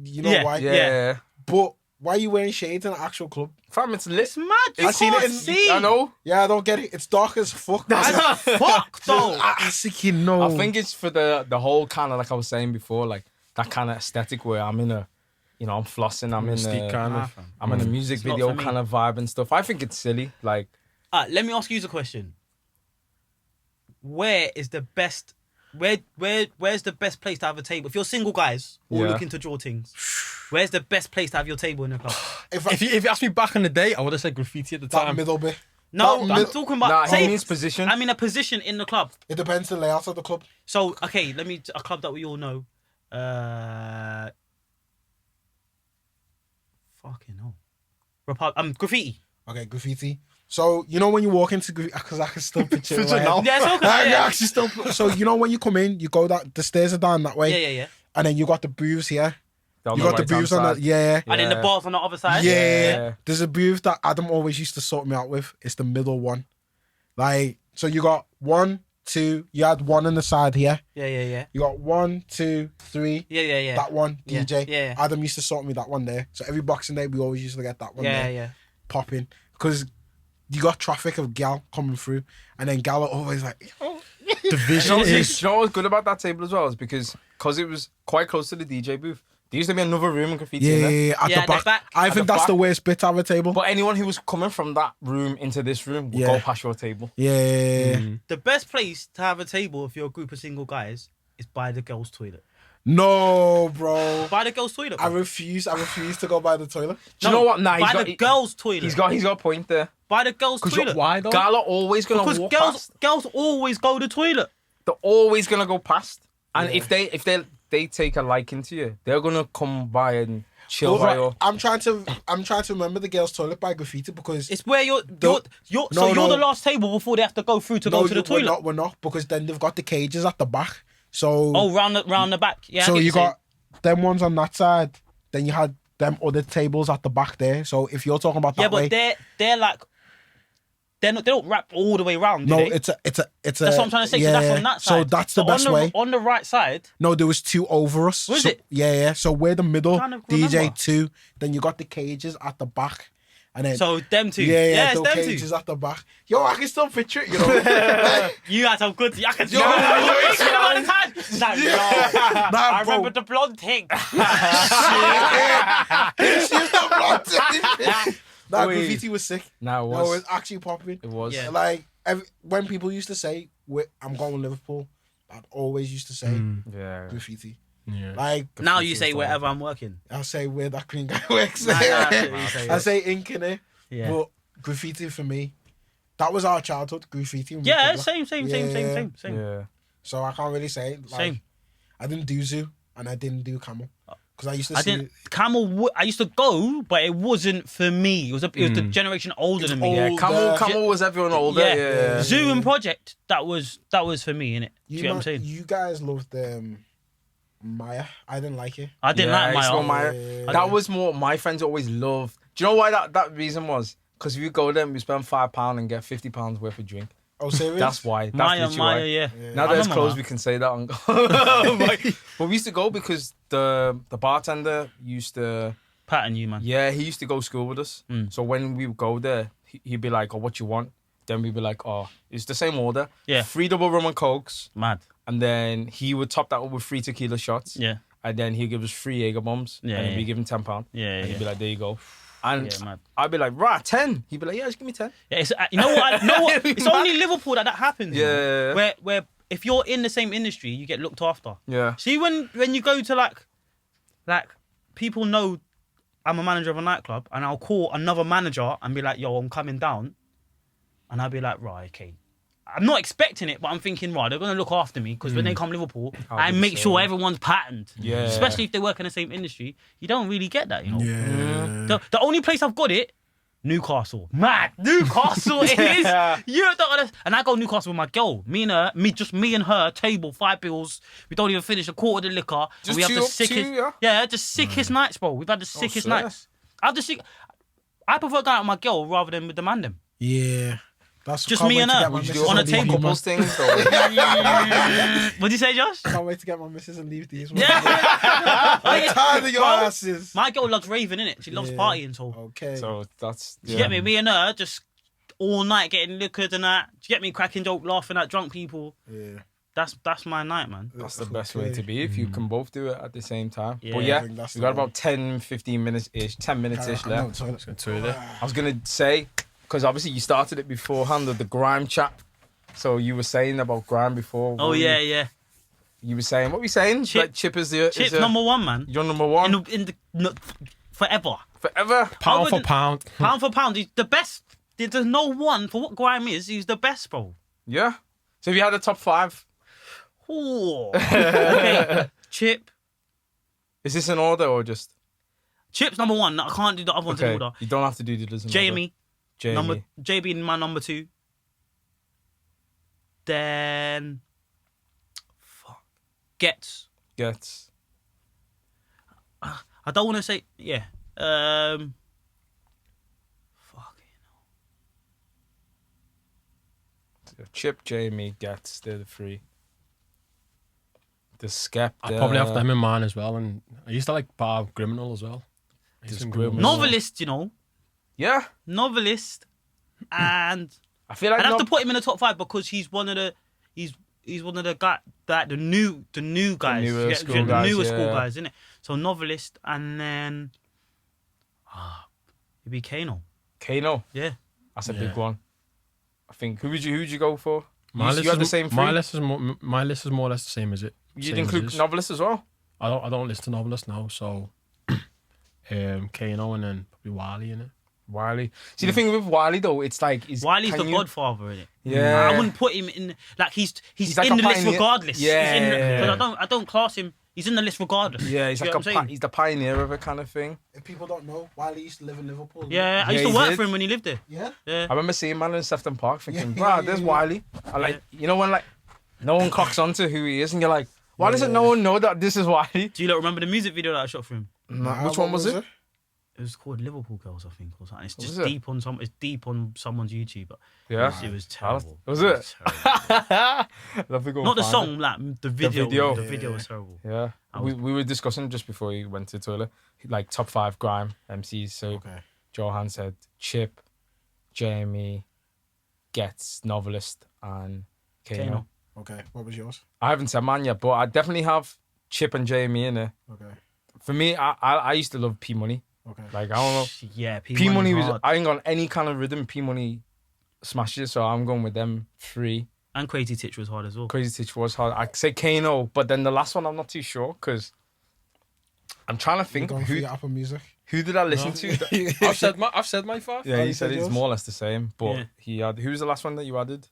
you know Yeah. why? yeah. But why are you wearing shades in an actual club? Fam, it's lit. It's mad. You I seen it can't in- see. I know. Yeah, I don't get it. It's dark as fuck. That's a fuck, though. I think you know. I think it's for the whole kind of, like I was saying before, like that kind of aesthetic where I'm in a, you know, I'm flossing, I'm in Mystique a, kind of. I'm in a music It's not video for me. kind of vibe and stuff. I think it's silly. Like, Let me ask you a question. Where is the best? Where's the best place to have a table? If you're single guys all Yeah. looking to draw things, where's the best place to have your table in the club? if If you asked me back in the day, I would have said graffiti at the that time. middle bit. No, That I'm mid- talking about. nah, say, he means position. I mean a position in the club. It depends the layout of the club. So okay, a club that we all know. Fucking hell. Graffiti. Okay, graffiti. So you know when you walk into graffiti, because I can still picture it. Picture right? now. Yeah, it's okay. I can Yeah, actually still. So you know when you come in, you go that the stairs are down that way, yeah. and then you got the booths here. on You the got the right-hand booths on side. that. Yeah. And then the bars on the other side. Yeah. There's a booth that Adam always used to sort me out with. It's the middle one. Like, so you got 1, 2, you had one on the side here. Yeah. You got 1, 2, 3. Yeah. That one, Yeah, DJ. yeah. Adam used to sort me that one there. So every Boxing Day, we always used to get that one there. Yeah. Popping. Because you got traffic of gal coming through. And then gal are always like, oh. The vision You is. know what's good about that table as well is because it was quite close to the DJ booth. There used to be another room in graffiti in there. Yeah, at Yeah, the back. the back. I At think the that's the back. worst bit to have a table. But anyone who was coming from that room into this room would Yeah. go past your table. Yeah. The best place to have a table if you're a group of single guys is by the girls' toilet. No, bro. By the girls' toilet. I Bro. refuse to go by the toilet. Do you know what? Nah, by the girls' toilet. He's got a point there. By the girls' toilet. Why though? Gal are always gonna Because walk girls past. girls always go to the toilet. They're always gonna go past. And Yeah. if they take a liking to you, they're gonna come by and chill by your. I'm trying to remember the girls' toilet by graffiti because It's where you're No, the last table before they have to go through to go to the toilet. We're not because then they've got the cages at the back. So Oh, round the back. Yeah. I so get you what you're got them ones on that side. Then you had them other tables at the back there. So if you're talking about that saying. way, Yeah, but they're like they don't wrap all the way round. Do no, they? it's a. That's what I'm trying to say. Yeah, so that's on that side. So that's the best way. On the right side. No, there was two over us. Was So- it? Yeah. So we're the middle. Trying to DJ remember. 2. Then you got the cages at the back. And then So them two. yeah, it's the them cages two. at the back. Yo, I can still picture it, you know. You had some good. I can see. Yo, You think about the time. It's like, yo, I bro. remember the blonde thing. Nah, Wait. graffiti was sick. Nah, it No, was. it was actually popping. It was. Yeah. Like when people used to say, "I'm going to Liverpool," I'd always used to say Yeah. graffiti. Yeah. Like Now you say wherever I'm working. I'll say where that green guy works. Nah, I see. I say ink in it. Yeah. But graffiti for me, that was our childhood. Graffiti. when we Yeah, could same. Yeah. So I can't really say. Like, Same. I didn't do zoo and I didn't do camel because I used to I see. didn't camel. I used to go, but it wasn't for me. It was the generation older than me. old. Yeah, Camel was everyone older. Yeah. Zoo and Project. That was for me, innit? Do you know what I'm saying? You guys loved Maya. I didn't like it. I didn't Yeah, like it's not my. my. That was more my friends always loved. Do you know why that reason was? Because we go there and we spend £5 and get £50 worth of drink. Oh, serious? That's why. That's Maya, literally why. yeah. Now I that it's remember closed, Maya. we can say that. On but we used to go because the bartender used to. Pattern you, man. Yeah, he used to go to school with us. Mm. So when we would go there, he'd be like, "Oh, what you want?" Then we'd be like, "Oh, it's the same order. Yeah. 3 double rum and cokes." Mad. And then he would top that up with 3 tequila shots. Yeah. And then he'd give us 3 Jaeger bombs. Yeah, And then yeah. we give him £10. Yeah, And he'd yeah. be like, "There you go." And Yeah, mad. I'd be like, "Right, 10." He'd be like, "Yeah, just give me 10." Yeah, it's, you know what? It'd be It's mad. only Liverpool that happens. you know? Yeah. Where if you're in the same industry, you get looked after. Yeah. See, when you go to like people know I'm a manager of a nightclub, and I'll call another manager and be like, "Yo, I'm coming down," and I'll be like, "Right, okay." I'm not expecting it, but I'm thinking, right, they're gonna look after me because when they come Liverpool, I make sure everyone's patterned. Yeah. Especially if they work in the same industry, you don't really get that, you know. Yeah. The only place I've got it, Newcastle. Mad, Newcastle it is. You don't understand. And I go Newcastle with my girl. Me and her, table, 5 bills. We don't even finish a quarter of the liquor. Just and we have the two up, sickest, yeah? the sickest nights, bro. We've had the sickest sir. nights. I prefer going out with my girl rather than with the man them. Yeah. That's Just can't me wait and to her. get my Would you do missus on a and leave table. these, couples man. things? Or... What'd you say, Josh? Can't wait to get my missus and leave these. man. Yeah. I'm tired of your Bro, asses. My girl loves raving, innit? She loves Yeah. partying, so. Okay. So that's. Do you get me? Me and her just all night getting liquored and that. Do you get me? Cracking joke, laughing at drunk people. Yeah. That's my night, man. That's the best way to be if you can both do it at the same time. Yeah. But I yeah, think that's we the got one. about 10, 15 minutes-ish, 10 minutes-ish I know, left. toilet. I was going to say, because obviously you started it beforehand with the grime chat. So you were saying about grime before. Oh, yeah. You were saying, what were you saying? Chip- Like Chip is the... Chip's number one, man. You're number one? Forever. Forever? Pound for wouldn't- pound. Pound for pound, he's the best. There's no one for what grime is. He's the best, bro. Yeah. So if you had a top 5, Ooh. Okay. Chip. is this in order or just... Chip's number one. I can't do the other ones in order. You don't have to do the others in order. Jamie. Jamie. JB in my number 2. Then Gets. I don't want to say fucking Chip, Jamie, Gets, they're the 3. The Skep. I probably have them in mine as well. And I used to like Bar Criminal as well. There's Criminal. Novelist, you know. Yeah. Novelist, and I feel like I'd have to put him in the top 5 because he's one of the the new guys, newer school guys, newer yeah. school guys, isn't it? So Novelist, and then it'd be Kano. Kano. Yeah. That's a big one. I think. Who'd you go for? My you list had the is- same 3? My list is more or less the same as it. You'd same as include his. Novelist as well? I don't listen to novelists now, so Kano and then probably Wiley in it. Wiley. See, the thing with Wiley though, it's like Wiley's the godfather in it. Yeah, I wouldn't put him in like he's like in a the list pioneer. regardless. Yeah. Because I don't class him. He's in the list regardless. Yeah, he's You like get what I'm saying? he's the pioneer of it kind of thing. If people don't know, Wiley used to live in Liverpool. Yeah, I used Yeah, to he work did. for him when he lived there. Yeah? Yeah. I remember seeing man in Sefton Park thinking, Yeah, "Bruh, yeah, there's yeah. Wiley." I like, you know when like no one clocks onto who he is, and you're like, why doesn't no one know that this is Wiley? Do you lot remember the music video that I shot for him? Nah, Which one was it? It was called Liverpool Girls, I think, or something. It's just was it? deep on someone's YouTube, but Yeah, it was terrible. Was it? terrible. Love to go Not the find song, like the video. video. The video was terrible. it. Yeah, I was- we were discussing just before he went to the toilet, like top 5 grime MCs. So Okay. Johahn said Chip, Jamie, Gets, Novelist, and Kano. Kano. Okay. What was yours? I haven't said man yet, but I definitely have Chip and Jamie in there. Okay. For me, I used to love P Money. Okay. Like I don't know. Yeah, P Money was. hard. I ain't got any kind of rhythm. P Money smashes, so I'm going with them 3. And Crazy Titch was hard as well. Crazy Stitch was hard. I say Kano, but then the last one I'm not too sure because I'm trying to You think going for your Apple Music? who did I listen to? I've said my 5. Yeah, Oh, he you said said it's yours? more or less the same, but Yeah. he had. Who was the last one that you added?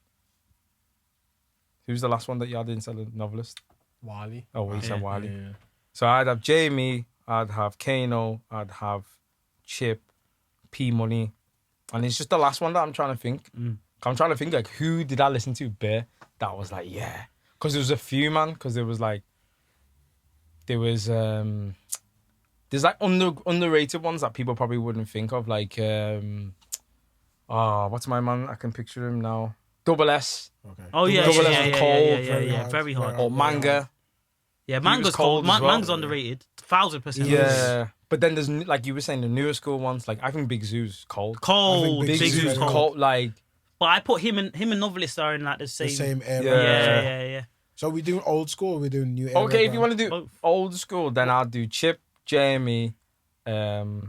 Who's the last one that you added instead of Novelist? Wiley. Oh, well, he said Yeah. Wiley. Yeah. So I'd have Jamie, I'd have Kano, I'd have Chip, P Money, and it's just the last one that I'm trying to think. I'm trying to think like who did I listen to bare that was like yeah, because there was a few man, because there was like there's like underrated ones that people probably wouldn't think of like what's my man? I can picture him now. Double S Okay. Oh yeah, Double yeah, S yeah, was yeah, cold, yeah, very yeah, hard, very hard. very or Manga. Yeah, Manga's was cold. cold as well. Manga's underrated. 1000%. Yeah, but then there's like you were saying the newer school ones. Like I think Big Zoo's cold. Cold. Big Big Zoo's Zoo's very cold. Like But I put him and Novelist are in like the The same. same era. Yeah. So we doing old school or we doing new era? okay, if you want to do Both. old school, then I'll do Chip, Jamie, who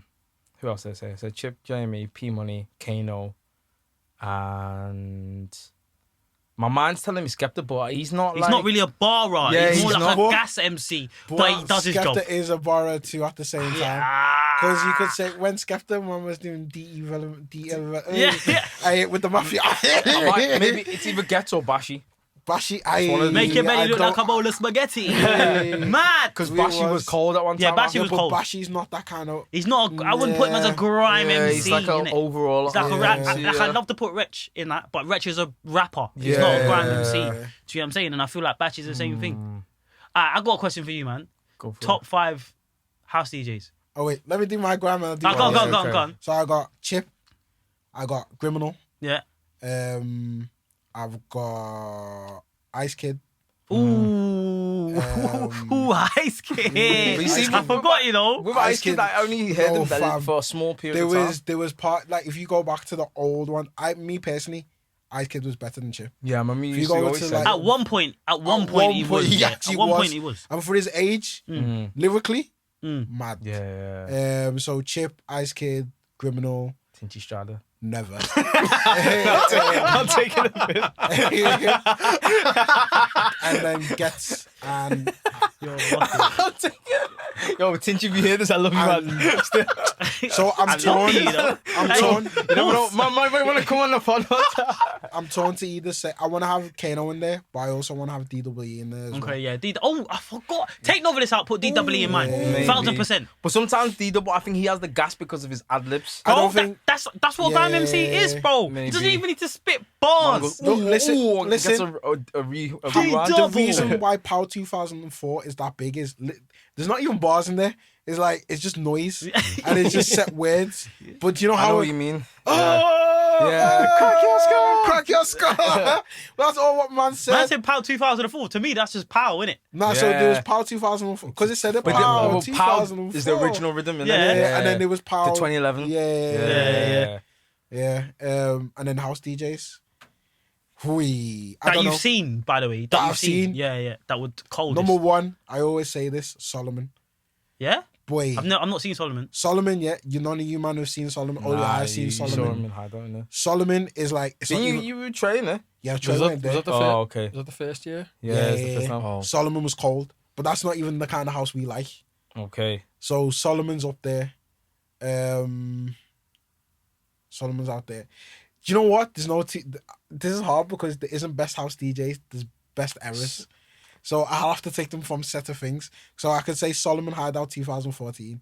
else did I say? I said Chip, Jamie, P Money, Kano, and my mind's telling me Skepta, but he's not. He's like, not really a barra. Yeah, he's more he's like not. a gas MC, but he does his job. Skepta is a borrower too at the same time. Yeah. Because you could say when Skepta man was doing Yeah. with the mafia. Maybe it's either Gets or Bashi. Bashi, one of the- Make your I belly look don't- like a bowl of spaghetti. Mad. Because We Bashi was was- cold at one time. Yeah, Bashi Yeah, was but cold. Bashi's not that kind of. He's not. I wouldn't put him as a grime Yeah, MC. he's like an innit? overall. He's like a Yeah. rap. MC, I love to put Wretch in that, but Wretch is a rapper. He's Yeah. not a grime MC. Yeah. Do you know what I'm saying? And I feel like Batch is the same thing. I got a question for you, man. Go for Top 5 house DJs. Oh wait, let me do my grandma. Go on. So I got Chip, I got Criminal, Yeah. I've got Ice Kid. Ooh, Ice Kid. You see, I forgot, you know. With Ice Ice Kid, Kid, I only heard no, him fam. for a small period of time. There was part like if you go back to the old one, me personally, Ice Kid was better than Chip. Yeah, my mum you used go to to, always say. like- At one point, he was. he Yeah. actually At one was. point, he was. And for his age, lyrically, mad. Yeah, So Chip, Ice Kid, Criminal, Tinchy Strada. never. I'm taking a bit. And then Gets and Yo, what Yo, Tinchy, if you hear this, I love you, man. so I'm torn. you know. I'm torn. You never know. My want to come on the pod. I'm torn to either say I want to have Kano in there, but I also want to have DWE in there as well. Okay, yeah. I forgot. Take Novelist out, put DWE in mine. Maybe. 1000%. But sometimes D-Double, I think he has the gas because of his ad libs. I Bro, don't think- that's what Grime MC is, bro. Maybe. He doesn't even need to spit bars. Look, listen. Gets a rewind. The reason why Power 2004 is that big is there's not even bars in there. It's like it's just noise and it's just set words. But you know I how know what you mean. yeah, Crack your skull. crack your skull. That's all what man Man said. said Power 2004. To me, that's just power, innit? Nah, so there was Yeah. Power 2004 because it said it But Power Pow 2004 is the original rhythm, innit? Yeah. and then there was Power The 2011. Yeah. And then house DJs. Hui. I That don't you've know. seen, by the way. That you've I've seen. Yeah. That would cold. Number one, I always say this, Solomon. Yeah? Boy. I'm not seen Solomon. Solomon, yeah. None of you man have seen Solomon. Only I've seen Solomon. Solomon is like it's not even, You were training, eh? yeah, Was Trey that, went was there. that the Oh, first? okay. Was that the first year? Yeah, it's the first time. Oh. Solomon was cold. but that's not even the kind of house we like. Okay. So Solomon's up there. Solomon's out there. Do you know what? There's no. This is hard because there isn't best house DJs. There's best errors. So I'll have to take them from set of things. So I could say Solomon Hideout 2014.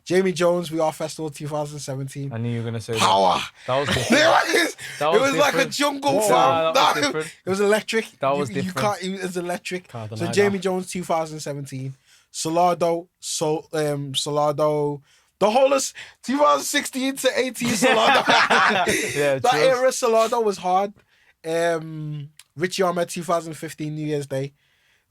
Jamie Jones, We Are Festival 2017. I knew you were gonna say Power. That was different. It was like a jungle farm. That was different. It was electric. That was You different. can't. It was electric. Can't So deny Jamie that. Jones 2017. Solardo. Solardo. The whole of 2016 to 18 Solardo. Yeah, That true. era Solardo was hard. Richie Ahmed 2015 New Year's Day.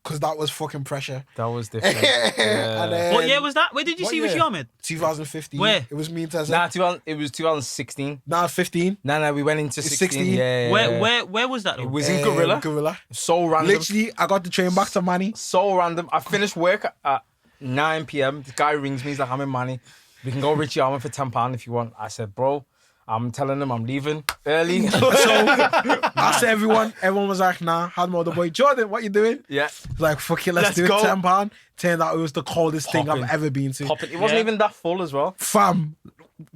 Because that was fucking pressure. That was different. And then What year was that? Where did you What see year? Richie Ahmed? 2015. Where? It was me and Tessa. It was 2016. Nah, 15. No, we went into 16. 16. Yeah. Where was that? Though? It was in Gorilla. Gorilla. So random. Literally, I got the train back to Manny. So random. I finished work at 9 p.m. The guy rings me. He's like, I'm in Manny. We can go Richie Ahmed for £10 if you want. I said, bro, I'm telling him I'm leaving early. So I said everyone was like, nah, had my other boy. Jordan, what you doing? Yeah. Like, fuck it, let's Let's do go. it. £10. Turned out it was the coldest thing Popping. I've ever been to. Popping. It wasn't Yeah. even that full as well. Fam,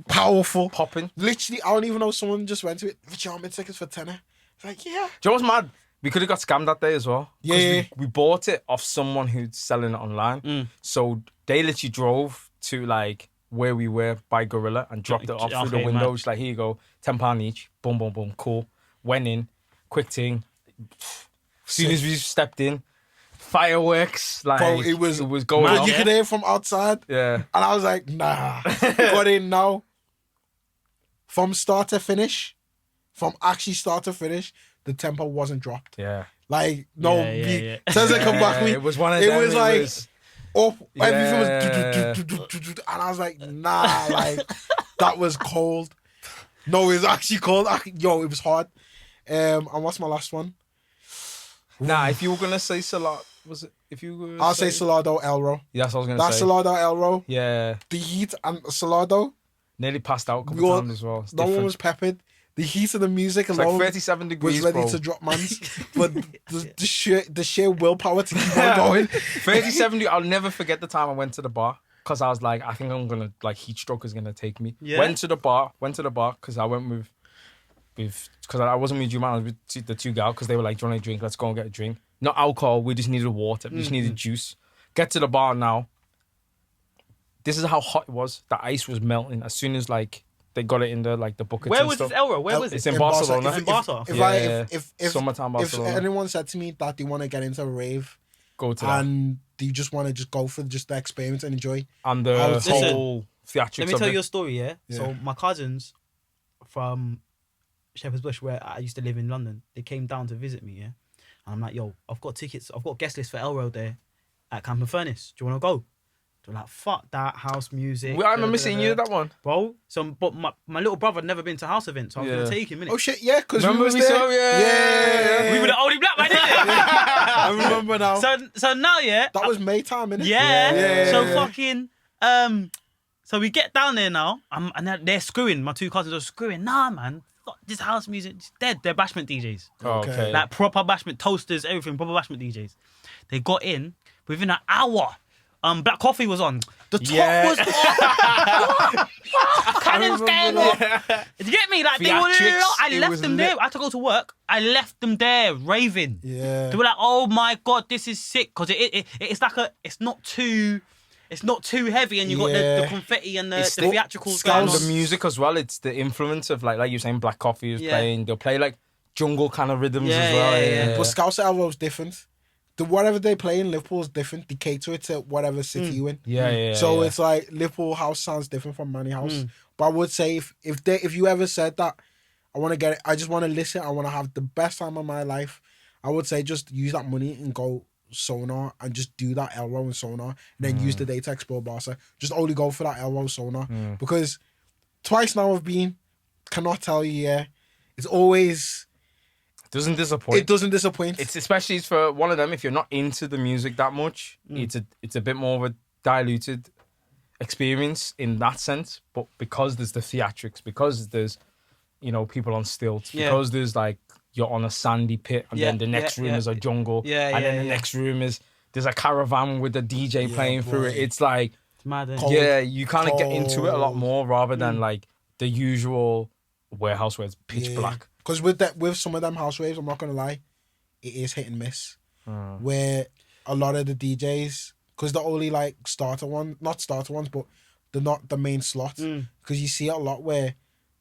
powerful. Popping. Literally, I don't even know someone just went to it. Richie Ahmed tickets for tenner. It's like, yeah. Do you know what's mad? We could have got scammed that day as well. 'Cause Yeah. We bought it off someone who's selling it online. So they literally drove to like where we were by Gorilla and dropped it off through the Okay, window. man. Just like, here you go, £10 each. Boom, boom, boom. Cool. Went in. Quick thing. As soon as we stepped in, fireworks. Like, Bro, it was going But off. you could hear it from outside. Yeah. And I was like, nah. Got in now. From start to finish, from actually start to finish, the tempo wasn't dropped. Yeah. Like, no, Yeah. Tessa come back with me. It was one of It them. was like up, everything Yeah. was and I was like, nah, like that was cold. No, it was actually cold. Yo, it was hard. And what's my last one? Nah, if you were gonna say Salah, was it? If you were, I'll say Solardo Elro. Yeah, that's what I was gonna That's say. Solardo Elro. Yeah, The heat and Solardo. nearly passed out a couple We all- times as well. It's No one different. was peppered. The heat of the music It's alone like 37 was degrees, ready bro. to drop mans. But the sheer willpower to keep on going. 37. I'll never forget the time I went to the bar because I was like, I think I'm gonna like heat stroke is gonna take me. Yeah. Went to the bar because I went with because I wasn't with Johahn, I was with the two gals because they were like, do you want a drink? Let's go and get a drink. Not alcohol. We just needed water. We just needed juice. Get to the bar now. This is how hot it was. The ice was melting as soon as like they got it in the like the buckets. Where and was stuff. this Elro? Where was It's it? in Barcelona. If, In Barca? if Summertime Barcelona. anyone said to me that they want to get into a rave Go to that. and they just want to just go for just the experience and enjoy, And I the was- whole theatrics Let me of tell it. you a story, yeah? Yeah. So my cousins from Shepherd's Bush, where I used to live in London, they came down to visit me, yeah? And I'm like, yo, I've got tickets, I've got guest list for Elro there at Camp and Furnace. Do you want to go? They're like, fuck that, house music. I remember seeing you at that one. Bro, but my little brother had never been to house events, so I was going Yeah. to take him, innit? oh shit, yeah, because we Remember was we there. saw- yeah. We were the only black man, innit? I remember now. So now, yeah, That was May time, innit? yeah. So yeah. fucking so we get down there now, and they're screwing. My two cousins are screwing. Nah, man, fuck this house music. It's dead. They're bashment DJs, Okay. like proper bashment toasters, everything. Proper bashment DJs. They got in within an hour. Black Coffee was on. The top Yeah. was on. Cannons going off. You get me? Like they were. Theatrics, I it left was them lit. there. I had to go to work. I left them there raving. Yeah. They were like, "Oh my god, this is sick!" Because it's like it's not too heavy, and you got the Yeah. confetti and the It's theatricals And going on. the music as well. It's the influence of like you're saying, Black Coffee is Yeah. playing. They'll play like jungle kind of rhythms Yeah, as well. yeah, yeah. But Scouts Elro's different. Whatever they play in Liverpool is different. They cater it to whatever city you in. Yeah. So it's like Liverpool house sounds different from Manny house. But I would say if you ever said that I want to get it, I just want to listen, I want to have the best time of my life, I would say just use that money and go Sonar and just do that Elro and Sonar and then use the day to explore Barca. Just only go for that Elro Sonar because twice now I've been, cannot tell you, yeah, it's always, doesn't disappoint. it doesn't disappoint. It's especially for one of them. If you're not into the music that much, it's a bit more of a diluted experience in that sense. But because there's the theatrics, because there's people on stilts, Yeah. because there's like you're on a sandy pit, and Yeah, then the next yeah, room yeah. is a jungle, Yeah, and then yeah, the yeah. next room is there's a caravan with the DJ playing through it. It's like, It's mad. Isn't it? Cold. yeah, you kind of get into it a lot more rather than like the usual warehouse where it's pitch black. Because with some of them house raves, I'm not gonna lie, it is hit and miss. Where a lot of the DJs, because they're only like not starter ones, but they're not the main slot. Because you see it a lot where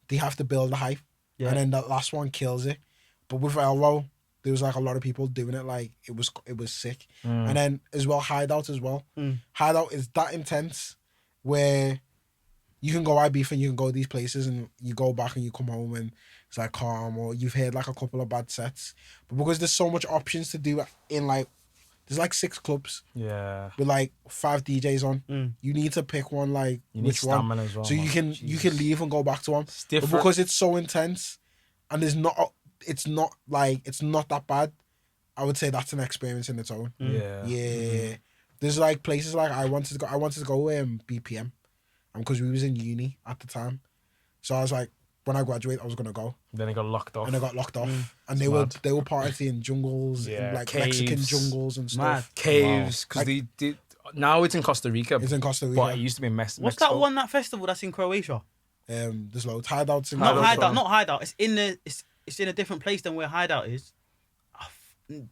they have to build the hype, and then that last one kills it. But with Elrow, there was like a lot of people doing it like it was sick. And then as well, Hideout as well. Hideout is that intense where you can go Ibiza and you can go these places and you go back and you come home and it's like calm, or you've heard like a couple of bad sets. But because there's so much options to do in like, there's like 6 clubs. Yeah. With like 5 DJs on. You need to pick one, like which one. As well, so you can leave and go back to one. It's different. But because it's so intense and it's not that bad, I would say that's an experience in its own. Yeah. There's like places like I wanted to go BPM. Because we was in uni at the time. So I was like, when I graduate, I was gonna go. Then it got locked off. And I got locked off. And they were partying jungles, in like caves. Mexican jungles and stuff. Caves, because they now it's in Costa Rica. It's in Costa Rica. But it used to be in Mexico. What's that festival that's in Croatia? There's loads. Hideouts in Not Hideout. It's in a different place than where Hideout is.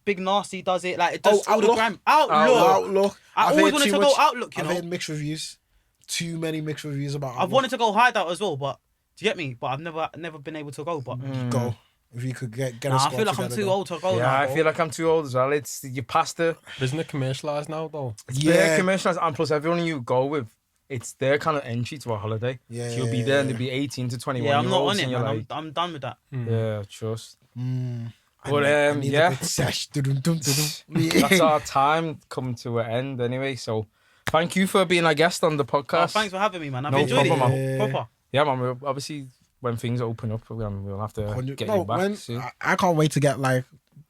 Big Nasty does it. Like it does all the Grime. Outlook. I always wanted to go Outlook, you know. I've heard mixed reviews. Too many mixed reviews about Outlook. I've wanted to go Hideout as well, but do you get me? But I've never been able to go. But go if you could get a I squad feel like I'm together, too old to go. Yeah, now, I bro. feel like I'm too old as well. It's you past the. Isn't it commercialised now though? It's bare commercialised, and plus everyone you go with, it's their kind of entry to a holiday. Yeah, so you'll be there and they'll be 18 to 21. Yeah, I'm not on it, and man. like, I'm done with that. Yeah, trust. But yeah, that's that's our time coming to an end anyway. So thank you for being a guest on the podcast. Oh, thanks for having me, man. I've No enjoyed problem, it. Proper. Yeah, man. We'll obviously, when things open up, we'll have to get you back soon. I can't wait to get like.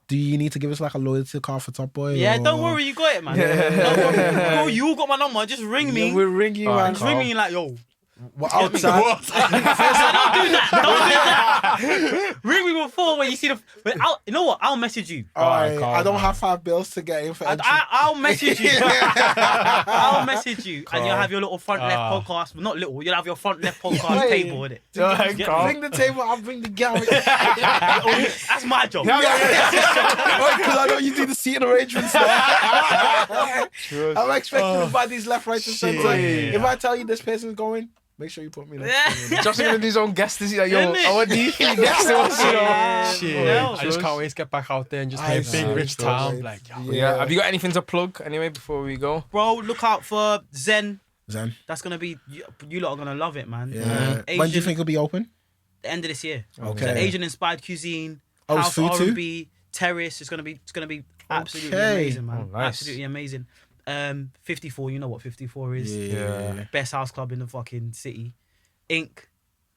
Do you need to give us like a loyalty card for Topboi? Yeah, don't worry, you got it, man. Don't worry. Bro, you all got my number. Just ring me. Yeah, we'll ring you, man. Just ring me like, yo. We're outside. Don't do that. Ring me before when you see the. You know what? I'll message you. Alright, I don't have $5 to get in for entry. I'll message you. I'll message you, and you'll have your little front left podcast. Not little. You'll have your front left podcast table with it. Bring the table. I'll bring the gal. That's my job. Because I know you do the seating arrangements. I'm expecting to buy these left, right, and center. If I tell you this person's going, make sure you put me there. Josh is gonna do his own guest this year. Yo, I want these next to us, you know. Shit. I just can't wait to get back out there and just hit a big rich town. Like, yeah. Have you got anything to plug anyway before we go? Bro, look out for Zen. That's gonna be. You lot are gonna love it, man. Yeah. When do you think it'll be open? The end of this year. Okay. So Asian-inspired cuisine. Oh, it's house food too? R&B, terrace. It's gonna be absolutely amazing, man. Oh, nice. Absolutely amazing. 54. You know what 54 is? Yeah. Best house club in the fucking city. Ink,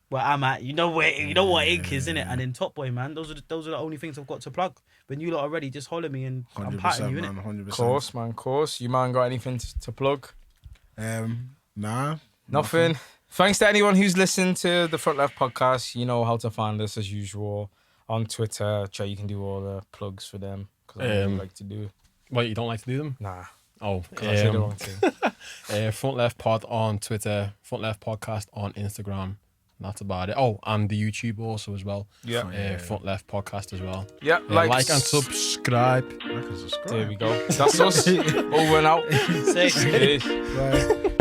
where I'm at. You know what Ink is, innit? And then Topboi, man. Those are the only things I've got to plug. When you lot are ready, just holler me and I'm patting you, innit? 100%. Of course. You man got anything to plug? Nah. Nothing. Thanks to anyone who's listened to the Front Left podcast. You know how to find us as usual on Twitter. Try you can do all the plugs for them because I really like to do. What, you don't like to do them? Nah. Oh, I said the wrong thing. Front Left Pod on Twitter, Front Left Podcast on Instagram. That's about it. Oh, and the YouTube also as well. Yeah. Front Left Podcast as well. Yeah. Like and subscribe. There we go. That's us. Over and out. Sick. Peace. Right.